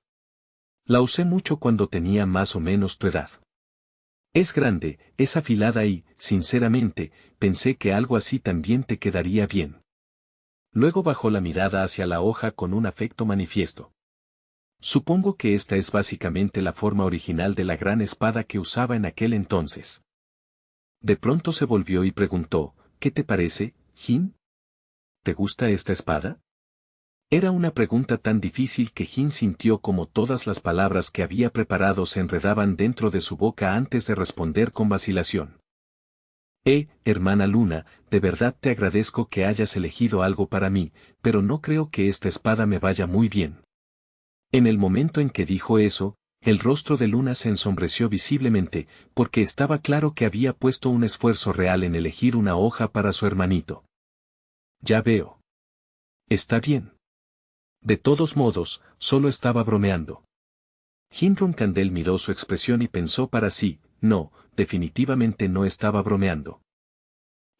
La usé mucho cuando tenía más o menos tu edad. Es grande, es afilada y, sinceramente, pensé que algo así también te quedaría bien. Luego bajó la mirada hacia la hoja con un afecto manifiesto. Supongo que esta es básicamente la forma original de la gran espada que usaba en aquel entonces. De pronto se volvió y preguntó, ¿qué te parece, Jin? ¿Te gusta esta espada? Era una pregunta tan difícil que Jin sintió como todas las palabras que había preparado se enredaban dentro de su boca antes de responder con vacilación. Hermana Luna, de verdad te agradezco que hayas elegido algo para mí, pero no creo que esta espada me vaya muy bien. En el momento en que dijo eso, el rostro de Luna se ensombreció visiblemente, porque estaba claro que había puesto un esfuerzo real en elegir una hoja para su hermanito. Ya veo. Está bien. De todos modos, solo estaba bromeando. Jin Runkandel miró su expresión y pensó para sí, no, definitivamente no estaba bromeando.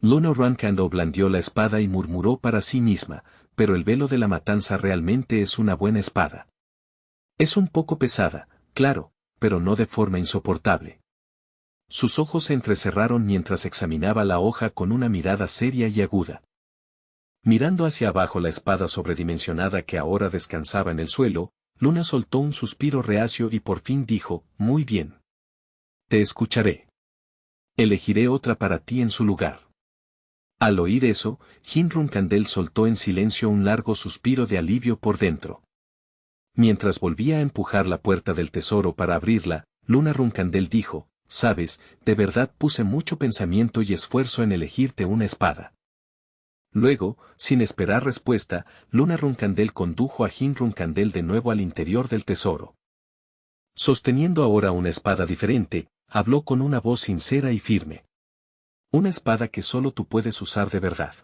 Luna Runkandel blandió la espada y murmuró para sí misma, pero el velo de la matanza realmente es una buena espada. Es un poco pesada, claro, pero no de forma insoportable. Sus ojos se entrecerraron mientras examinaba la hoja con una mirada seria y aguda. Mirando hacia abajo la espada sobredimensionada que ahora descansaba en el suelo, Luna soltó un suspiro reacio y por fin dijo, muy bien. Te escucharé. Elegiré otra para ti en su lugar. Al oír eso, Jin Runkandel soltó en silencio un largo suspiro de alivio por dentro. Mientras volvía a empujar la puerta del tesoro para abrirla, Luna Runkandel dijo, sabes, de verdad puse mucho pensamiento y esfuerzo en elegirte una espada. Luego, sin esperar respuesta, Luna Runkandel condujo a Jin Runkandel de nuevo al interior del tesoro. Sosteniendo ahora una espada diferente, habló con una voz sincera y firme. Una espada que solo tú puedes usar de verdad.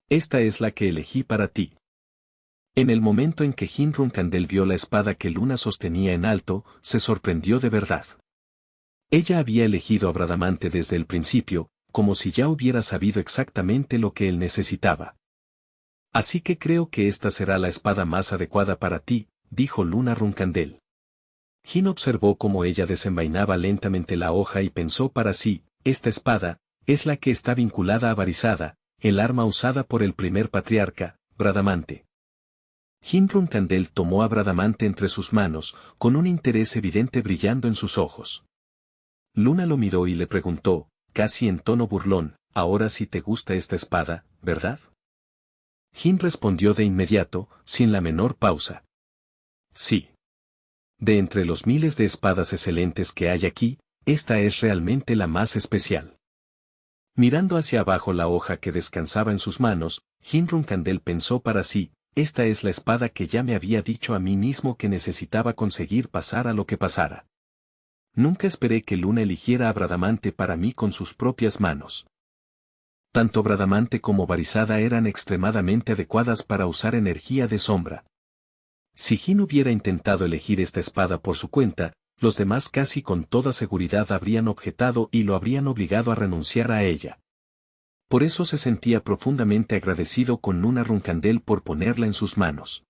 Esta es la que elegí para ti. En el momento en que Jin Runkandel vio la espada que Luna sostenía en alto, se sorprendió de verdad. Ella había elegido a Bradamante desde el principio, como si ya hubiera sabido exactamente lo que él necesitaba. Así que creo que esta será la espada más adecuada para ti, dijo Luna Runkandel. Jin observó cómo ella desenvainaba lentamente la hoja y pensó para sí, esta espada, es la que está vinculada a Varisada, el arma usada por el primer patriarca, Bradamante. Jin Ronkandel tomó a Bradamante entre sus manos, con un interés evidente brillando en sus ojos. Luna lo miró y le preguntó, casi en tono burlón, ahora sí te gusta esta espada, ¿verdad? Jin respondió de inmediato, sin la menor pausa. Sí. De entre los miles de espadas excelentes que hay aquí, esta es realmente la más especial. Mirando hacia abajo la hoja que descansaba en sus manos, Jin Ronkandel pensó para sí, esta es la espada que ya me había dicho a mí mismo que necesitaba conseguir pasara lo que pasara. Nunca esperé que Luna eligiera a Bradamante para mí con sus propias manos. Tanto Bradamante como Barizada eran extremadamente adecuadas para usar energía de sombra. Si Jin hubiera intentado elegir esta espada por su cuenta, los demás casi con toda seguridad habrían objetado y lo habrían obligado a renunciar a ella. Por eso se sentía profundamente agradecido con Luna Ronkandel por ponerla en sus manos.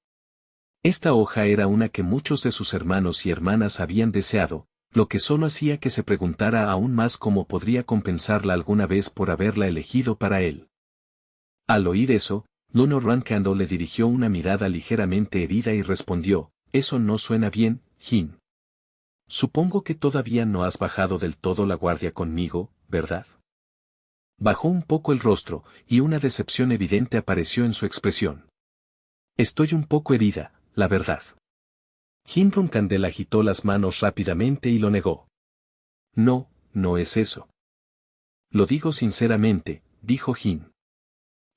Esta hoja era una que muchos de sus hermanos y hermanas habían deseado, lo que solo hacía que se preguntara aún más cómo podría compensarla alguna vez por haberla elegido para él. Al oír eso, Luna Ronkandel le dirigió una mirada ligeramente herida y respondió, eso no suena bien, Jin. Supongo que todavía no has bajado del todo la guardia conmigo, ¿verdad? Bajó un poco el rostro, y una decepción evidente apareció en su expresión. Estoy un poco herida, la verdad. Jin Ronkandel agitó las manos rápidamente y lo negó. No, no es eso. Lo digo sinceramente, dijo Jin.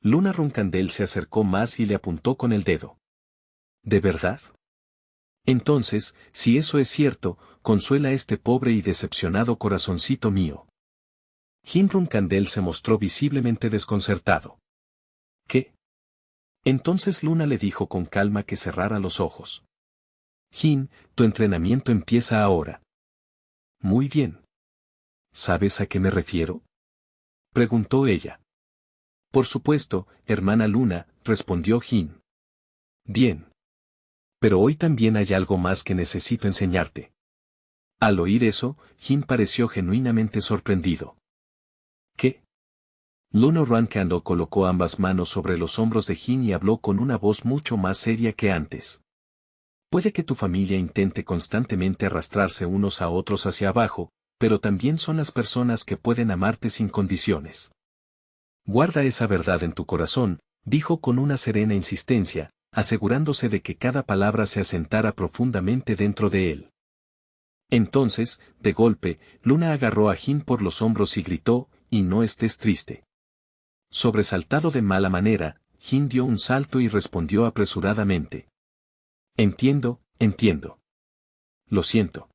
Luna Ronkandel se acercó más y le apuntó con el dedo. ¿De verdad? Entonces, si eso es cierto, consuela a este pobre y decepcionado corazoncito mío. Jin Ronkandel se mostró visiblemente desconcertado. ¿Qué? Entonces Luna le dijo con calma que cerrara los ojos. Jin, tu entrenamiento empieza ahora. Muy bien. ¿Sabes a qué me refiero? Preguntó ella. Por supuesto, hermana Luna, respondió Jin. Bien. Pero hoy también hay algo más que necesito enseñarte. Al oír eso, Jin pareció genuinamente sorprendido. ¿Qué? Luna Ronkandel colocó ambas manos sobre los hombros de Jin y habló con una voz mucho más seria que antes. Puede que tu familia intente constantemente arrastrarse unos a otros hacia abajo, pero también son las personas que pueden amarte sin condiciones. Guarda esa verdad en tu corazón, dijo con una serena insistencia, asegurándose de que cada palabra se asentara profundamente dentro de él. Entonces, de golpe, Luna agarró a Jin por los hombros y gritó, y no estés triste. Sobresaltado de mala manera, Jin dio un salto y respondió apresuradamente. Entiendo, entiendo. Lo siento.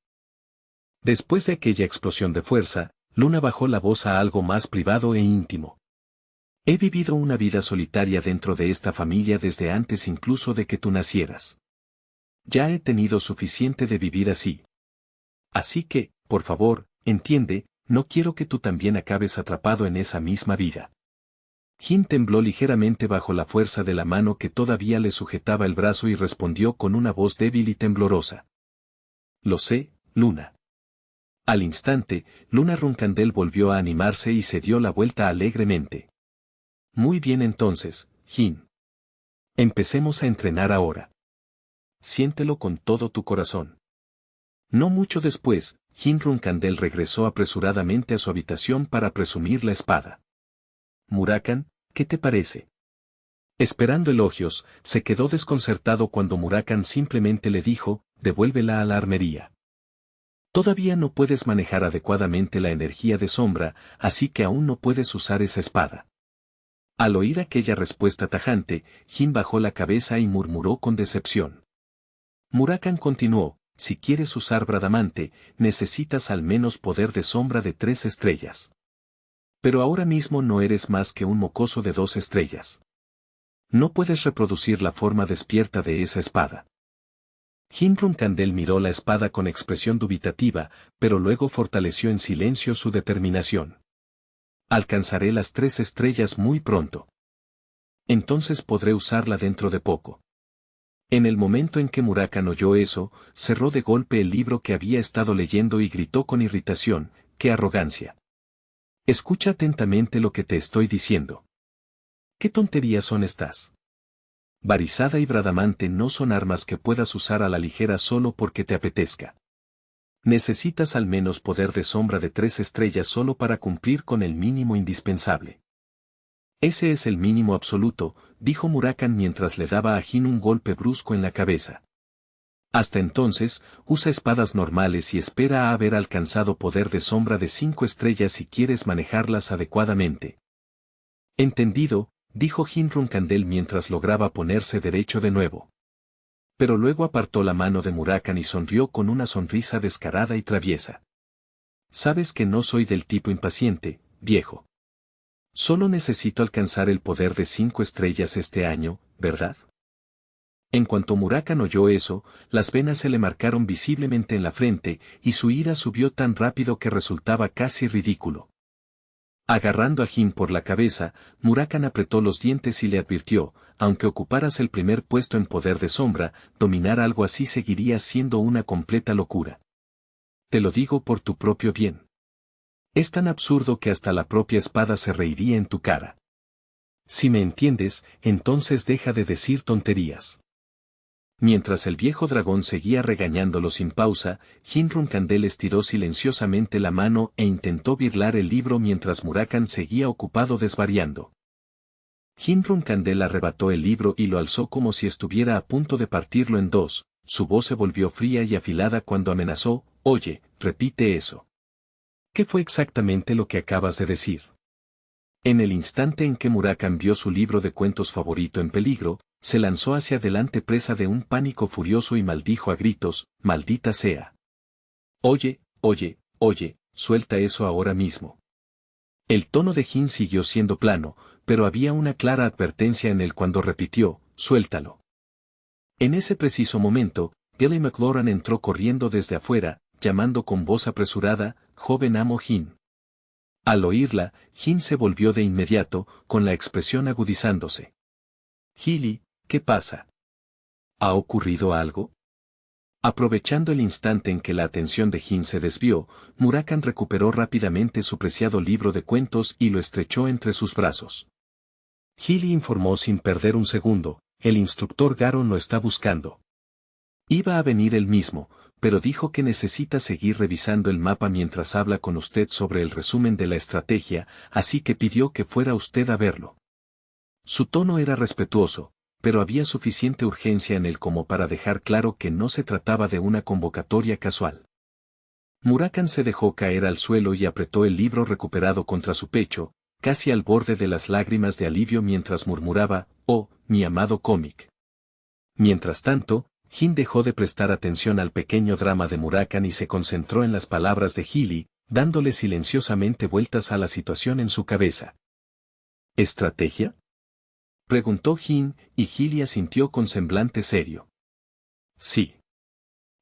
Después de aquella explosión de fuerza, Luna bajó la voz a algo más privado e íntimo. He vivido una vida solitaria dentro de esta familia desde antes incluso de que tú nacieras. Ya he tenido suficiente de vivir así. Así que, por favor, entiende, no quiero que tú también acabes atrapado en esa misma vida. Jin tembló ligeramente bajo la fuerza de la mano que todavía le sujetaba el brazo y respondió con una voz débil y temblorosa. Lo sé, Luna. Al instante, Luna Ronkandel volvió a animarse y se dio la vuelta alegremente. Muy bien entonces, Jin. Empecemos a entrenar ahora. Siéntelo con todo tu corazón. No mucho después, Jin Ronkandel regresó apresuradamente a su habitación para presumir la espada. Murakan, ¿qué te parece? Esperando elogios, se quedó desconcertado cuando Murakan simplemente le dijo, devuélvela a la armería. Todavía no puedes manejar adecuadamente la energía de sombra, así que aún no puedes usar esa espada. Al oír aquella respuesta tajante, Jin bajó la cabeza y murmuró con decepción. Murakan continuó, si quieres usar Bradamante, necesitas al menos poder de sombra de 3 estrellas. Pero ahora mismo no eres más que un mocoso de 2 estrellas. No puedes reproducir la forma despierta de esa espada. Jin Ronkandel miró la espada con expresión dubitativa, pero luego fortaleció en silencio su determinación. Alcanzaré las 3 estrellas muy pronto. Entonces podré usarla dentro de poco. En el momento en que Murakan oyó eso, cerró de golpe el libro que había estado leyendo y gritó con irritación, ¡qué arrogancia! Escucha atentamente lo que te estoy diciendo. ¿Qué tonterías son estas? Barizada y Bradamante no son armas que puedas usar a la ligera solo porque te apetezca. Necesitas al menos poder de sombra de 3 estrellas solo para cumplir con el mínimo indispensable. Ese es el mínimo absoluto, dijo Murakan mientras le daba a Jin un golpe brusco en la cabeza. Hasta entonces, usa espadas normales y espera a haber alcanzado poder de sombra de 5 estrellas si quieres manejarlas adecuadamente. Entendido, dijo Jin Runkandel mientras lograba ponerse derecho de nuevo. Pero luego apartó la mano de Murakan y sonrió con una sonrisa descarada y traviesa. Sabes que no soy del tipo impaciente, viejo. Solo necesito alcanzar el poder de 5 estrellas este año, ¿verdad? En cuanto Murakan oyó eso, las venas se le marcaron visiblemente en la frente, y su ira subió tan rápido que resultaba casi ridículo. Agarrando a Jin por la cabeza, Murakan apretó los dientes y le advirtió, aunque ocuparas el primer puesto en poder de sombra, dominar algo así seguiría siendo una completa locura. Te lo digo por tu propio bien. Es tan absurdo que hasta la propia espada se reiría en tu cara. Si me entiendes, entonces deja de decir tonterías. Mientras el viejo dragón seguía regañándolo sin pausa, Jin Runkandel estiró silenciosamente la mano e intentó birlar el libro mientras Murakan seguía ocupado desvariando. Jin Runkandel arrebató el libro y lo alzó como si estuviera a punto de partirlo en dos, su voz se volvió fría y afilada cuando amenazó, «Oye, repite eso». ¿Qué fue exactamente lo que acabas de decir? En el instante en que Murakan vio su libro de cuentos favorito en peligro, se lanzó hacia adelante presa de un pánico furioso y maldijo a gritos, «¡Maldita sea! Oye, oye, oye, suelta eso ahora mismo». El tono de Jin siguió siendo plano, pero había una clara advertencia en él cuando repitió, «Suéltalo». En ese preciso momento, Kelly McLaurin entró corriendo desde afuera, llamando con voz apresurada, «Joven amo Jin». Al oírla, Jin se volvió de inmediato, con la expresión agudizándose. «Gilly, ¿qué pasa? ¿Ha ocurrido algo?» Aprovechando el instante en que la atención de Jin se desvió, Murakan recuperó rápidamente su preciado libro de cuentos y lo estrechó entre sus brazos. Gilly informó sin perder un segundo, «El instructor Garon lo está buscando. Iba a venir él mismo, pero dijo que necesita seguir revisando el mapa mientras habla con usted sobre el resumen de la estrategia, así que pidió que fuera usted a verlo». Su tono era respetuoso, pero había suficiente urgencia en él como para dejar claro que no se trataba de una convocatoria casual. Murakan se dejó caer al suelo y apretó el libro recuperado contra su pecho, casi al borde de las lágrimas de alivio mientras murmuraba, «Oh, mi amado cómic». Mientras tanto, Jin dejó de prestar atención al pequeño drama de Murakan y se concentró en las palabras de Gilly, dándole silenciosamente vueltas a la situación en su cabeza. ¿Estrategia?, preguntó Jin, y Gilly asintió con semblante serio. Sí.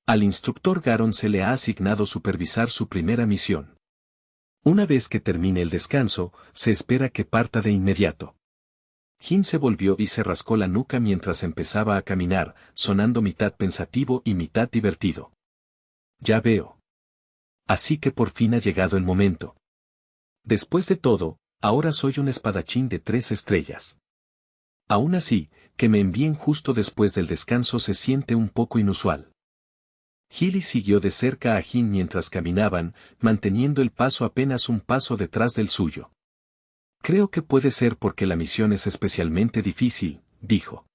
Al instructor Garon se le ha asignado supervisar su primera misión. Una vez que termine el descanso, se espera que parta de inmediato. Jin se volvió y se rascó la nuca mientras empezaba a caminar, sonando mitad pensativo y mitad divertido. Ya veo. Así que por fin ha llegado el momento. Después de todo, ahora soy un espadachín de 3 estrellas. Aún así, que me envíen justo después del descanso se siente un poco inusual. Gilly siguió de cerca a Jin mientras caminaban, manteniendo el paso apenas un paso detrás del suyo. Creo que puede ser porque la misión es especialmente difícil, dijo.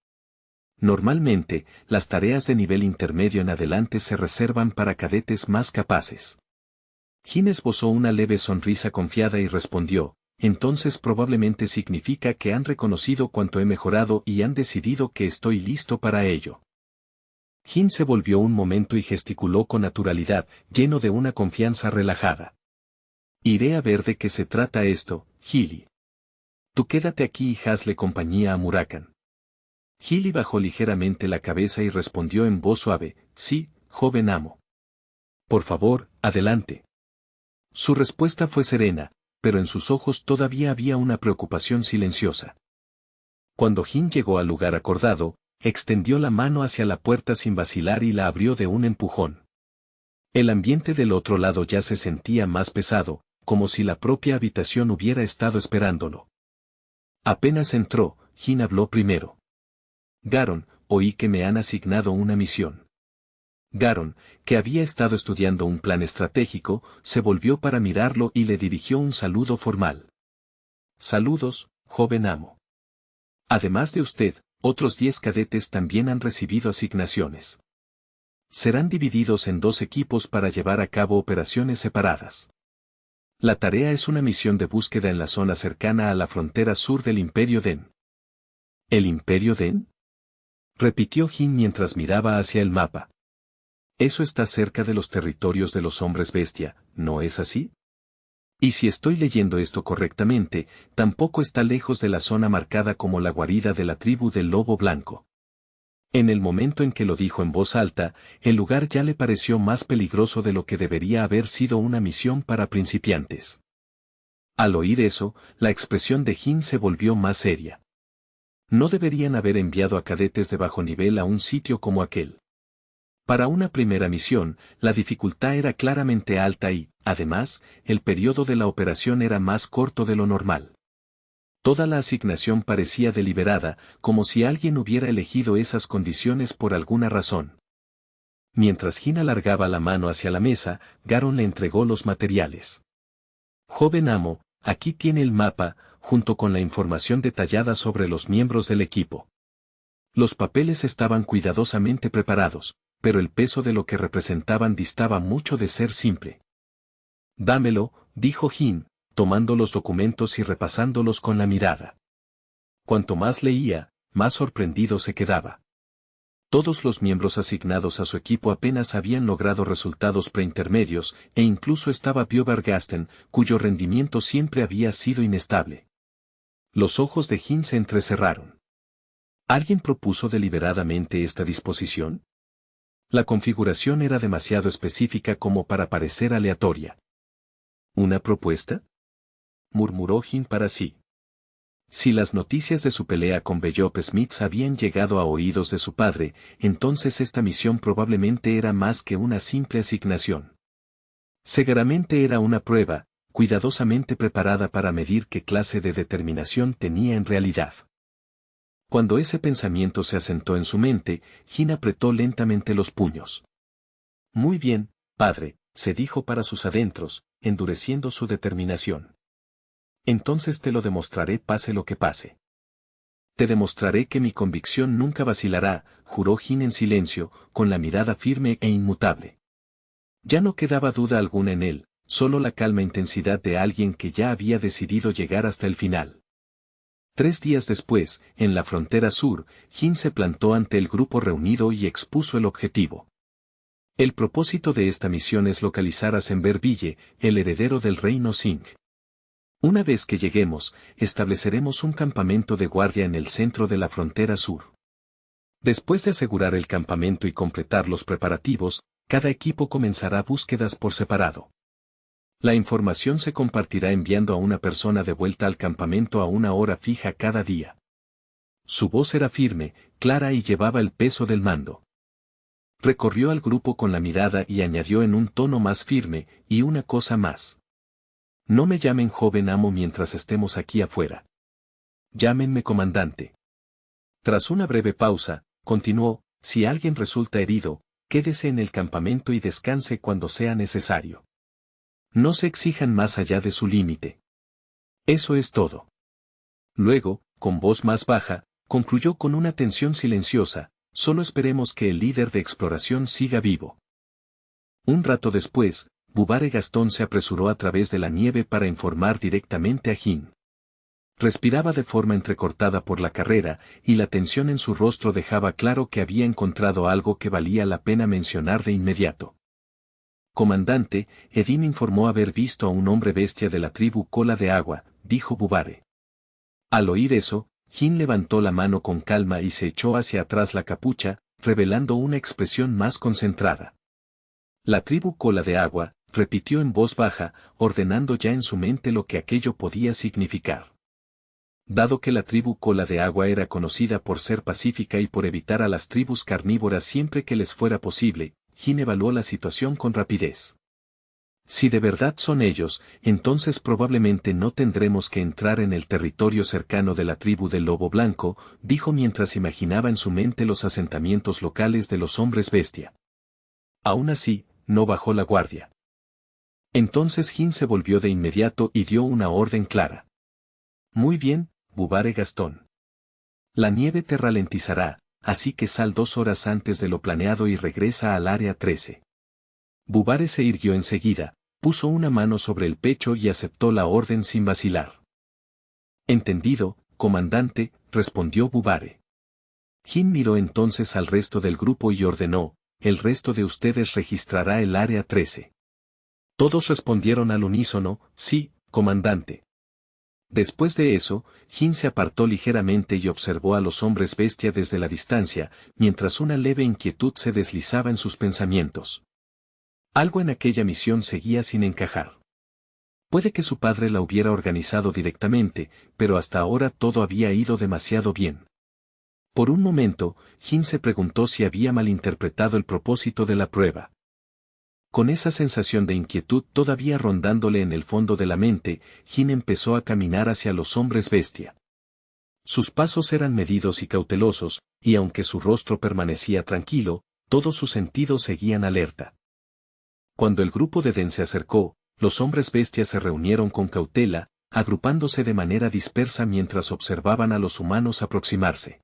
Normalmente, las tareas de nivel intermedio en adelante se reservan para cadetes más capaces. Jin esbozó una leve sonrisa confiada y respondió, entonces probablemente significa que han reconocido cuánto he mejorado y han decidido que estoy listo para ello. Jin se volvió un momento y gesticuló con naturalidad, lleno de una confianza relajada. Iré a ver de qué se trata esto, Gilly. Tú quédate aquí y hazle compañía a Murakan. Gilly bajó ligeramente la cabeza y respondió en voz suave, sí, joven amo. Por favor, adelante. Su respuesta fue serena, pero en sus ojos todavía había una preocupación silenciosa. Cuando Jin llegó al lugar acordado, extendió la mano hacia la puerta sin vacilar y la abrió de un empujón. El ambiente del otro lado ya se sentía más pesado, como si la propia habitación hubiera estado esperándolo. Apenas entró, Jin habló primero. Garon, oí que me han asignado una misión. Garon, que había estado estudiando un plan estratégico, se volvió para mirarlo y le dirigió un saludo formal. Saludos, joven amo. Además de usted, otros 10 cadetes también han recibido asignaciones. Serán divididos en 2 equipos para llevar a cabo operaciones separadas. La tarea es una misión de búsqueda en la zona cercana a la frontera sur del Imperio Den. ¿El Imperio Den? Repitió Jin mientras miraba hacia el mapa. Eso está cerca de los territorios de los hombres bestia, ¿no es así? Y si estoy leyendo esto correctamente, tampoco está lejos de la zona marcada como la guarida de la tribu del lobo blanco. En el momento en que lo dijo en voz alta, el lugar ya le pareció más peligroso de lo que debería haber sido una misión para principiantes. Al oír eso, la expresión de Jin se volvió más seria. No deberían haber enviado a cadetes de bajo nivel a un sitio como aquel. Para una primera misión, la dificultad era claramente alta y, además, el periodo de la operación era más corto de lo normal. Toda la asignación parecía deliberada, como si alguien hubiera elegido esas condiciones por alguna razón. Mientras Jin alargaba la mano hacia la mesa, Garon le entregó los materiales. Joven amo, aquí tiene el mapa, junto con la información detallada sobre los miembros del equipo. Los papeles estaban cuidadosamente preparados, pero el peso de lo que representaban distaba mucho de ser simple. Dámelo, dijo Jin, tomando los documentos y repasándolos con la mirada. Cuanto más leía, más sorprendido se quedaba. Todos los miembros asignados a su equipo apenas habían logrado resultados preintermedios, e incluso estaba Biobergasten, cuyo rendimiento siempre había sido inestable. Los ojos de Jin se entrecerraron. ¿Alguien propuso deliberadamente esta disposición? La configuración era demasiado específica como para parecer aleatoria. ¿Una propuesta?, murmuró Jin para sí. Si las noticias de su pelea con Bellop Smith habían llegado a oídos de su padre, entonces esta misión probablemente era más que una simple asignación. Seguramente era una prueba, cuidadosamente preparada para medir qué clase de determinación tenía en realidad. Cuando ese pensamiento se asentó en su mente, Jin apretó lentamente los puños. Muy bien, padre, se dijo para sus adentros, endureciendo su determinación. Entonces te lo demostraré pase lo que pase. Te demostraré que mi convicción nunca vacilará, juró Jin en silencio, con la mirada firme e inmutable. Ya no quedaba duda alguna en él, solo la calma intensidad de alguien que ya había decidido llegar hasta el final. 3 días después, en la frontera sur, Jin se plantó ante el grupo reunido y expuso el objetivo. El propósito de esta misión es localizar a Semberville, el heredero del reino Singh. Una vez que lleguemos, estableceremos un campamento de guardia en el centro de la frontera sur. Después de asegurar el campamento y completar los preparativos, cada equipo comenzará búsquedas por separado. La información se compartirá enviando a una persona de vuelta al campamento a una hora fija cada día. Su voz era firme, clara y llevaba el peso del mando. Recorrió al grupo con la mirada y añadió en un tono más firme, y una cosa más. No me llamen joven amo mientras estemos aquí afuera. Llámenme comandante. Tras una breve pausa, continuó, si alguien resulta herido, quédese en el campamento y descanse cuando sea necesario. No se exijan más allá de su límite. Eso es todo. Luego, con voz más baja, concluyó con una tensión silenciosa, solo esperemos que el líder de exploración siga vivo. Un rato después, Bubare Gastón se apresuró a través de la nieve para informar directamente a Jin. Respiraba de forma entrecortada por la carrera, y la tensión en su rostro dejaba claro que había encontrado algo que valía la pena mencionar de inmediato. Comandante, Edín informó haber visto a un hombre bestia de la tribu Cola de Agua, dijo Bubare. Al oír eso, Jin levantó la mano con calma y se echó hacia atrás la capucha, revelando una expresión más concentrada. La tribu Cola de Agua, repitió en voz baja, ordenando ya en su mente lo que aquello podía significar. Dado que la tribu Cola de Agua era conocida por ser pacífica y por evitar a las tribus carnívoras siempre que les fuera posible, Jin evaluó la situación con rapidez. Si de verdad son ellos, entonces probablemente no tendremos que entrar en el territorio cercano de la tribu del Lobo Blanco, dijo mientras imaginaba en su mente los asentamientos locales de los hombres bestia. Aún así, no bajó la guardia. Entonces Jin se volvió de inmediato y dio una orden clara. Muy bien, Bubare Gastón. La nieve te ralentizará, así que sal 2 horas antes de lo planeado y regresa al área 13. Bubare se irguió enseguida, puso una mano sobre el pecho y aceptó la orden sin vacilar. Entendido, comandante, respondió Bubare. Jin miró entonces al resto del grupo y ordenó, el resto de ustedes registrará el área 13. Todos respondieron al unísono, sí, comandante. Después de eso, Jin se apartó ligeramente y observó a los hombres bestia desde la distancia, mientras una leve inquietud se deslizaba en sus pensamientos. Algo en aquella misión seguía sin encajar. Puede que su padre la hubiera organizado directamente, pero hasta ahora todo había ido demasiado bien. Por un momento, Jin se preguntó si había malinterpretado el propósito de la prueba. Con esa sensación de inquietud todavía rondándole en el fondo de la mente, Jin empezó a caminar hacia los hombres bestia. Sus pasos eran medidos y cautelosos, y aunque su rostro permanecía tranquilo, todos sus sentidos seguían alerta. Cuando el grupo de Den se acercó, los hombres bestias se reunieron con cautela, agrupándose de manera dispersa mientras observaban a los humanos aproximarse.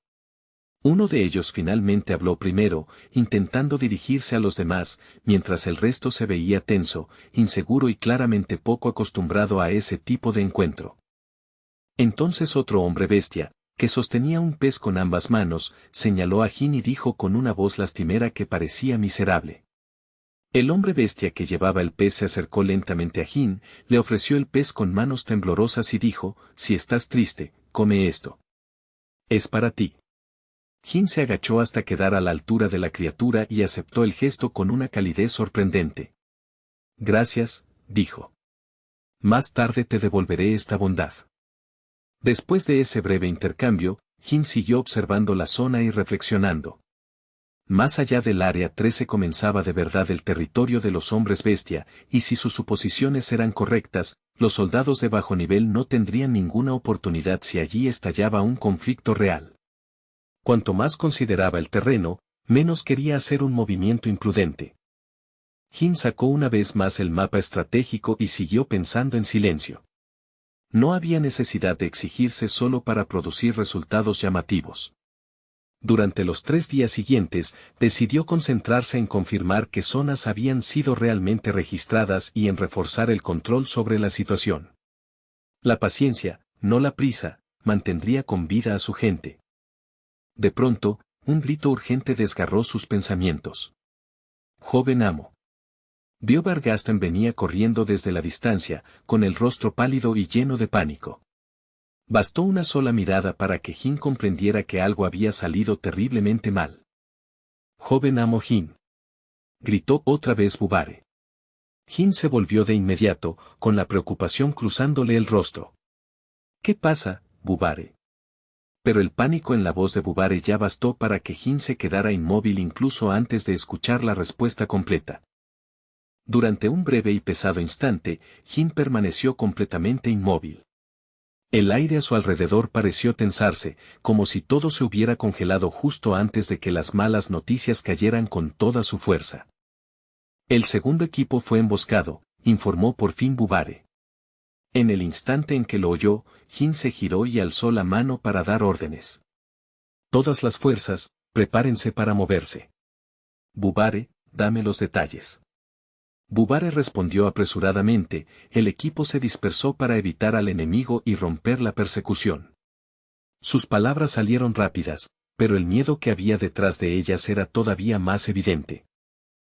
Uno de ellos finalmente habló primero, intentando dirigirse a los demás, mientras el resto se veía tenso, inseguro y claramente poco acostumbrado a ese tipo de encuentro. Entonces otro hombre bestia, que sostenía un pez con ambas manos, señaló a Jin y dijo con una voz lastimera que parecía miserable. El hombre bestia que llevaba el pez se acercó lentamente a Jin, le ofreció el pez con manos temblorosas y dijo, si estás triste, come esto. Es para ti. Jin se agachó hasta quedar a la altura de la criatura y aceptó el gesto con una calidez sorprendente. Gracias, dijo. Más tarde te devolveré esta bondad. Después de ese breve intercambio, Jin siguió observando la zona y reflexionando. Más allá del área 13 comenzaba de verdad el territorio de los hombres bestia, y si sus suposiciones eran correctas, los soldados de bajo nivel no tendrían ninguna oportunidad si allí estallaba un conflicto real. Cuanto más consideraba el terreno, menos quería hacer un movimiento imprudente. Jin sacó una vez más el mapa estratégico y siguió pensando en silencio. No había necesidad de exigirse solo para producir resultados llamativos. Durante los 3 días siguientes, decidió concentrarse en confirmar que zonas habían sido realmente registradas y en reforzar el control sobre la situación. La paciencia, no la prisa, mantendría con vida a su gente. De pronto, un grito urgente desgarró sus pensamientos. Joven amo. Vio Bargastan venía corriendo desde la distancia, con el rostro pálido y lleno de pánico. Bastó una sola mirada para que Jin comprendiera que algo había salido terriblemente mal. Joven amo Jin. Gritó otra vez Bubare. Jin se volvió de inmediato, con la preocupación cruzándole el rostro. ¿Qué pasa, Bubare? Pero el pánico en la voz de Bubare ya bastó para que Jin se quedara inmóvil incluso antes de escuchar la respuesta completa. Durante un breve y pesado instante, Jin permaneció completamente inmóvil. El aire a su alrededor pareció tensarse, como si todo se hubiera congelado justo antes de que las malas noticias cayeran con toda su fuerza. El segundo equipo fue emboscado, informó por fin Bubare. En el instante en que lo oyó, Jin se giró y alzó la mano para dar órdenes. Todas las fuerzas, prepárense para moverse. Bubare, dame los detalles. Bubare respondió apresuradamente, el equipo se dispersó para evitar al enemigo y romper la persecución. Sus palabras salieron rápidas, pero el miedo que había detrás de ellas era todavía más evidente.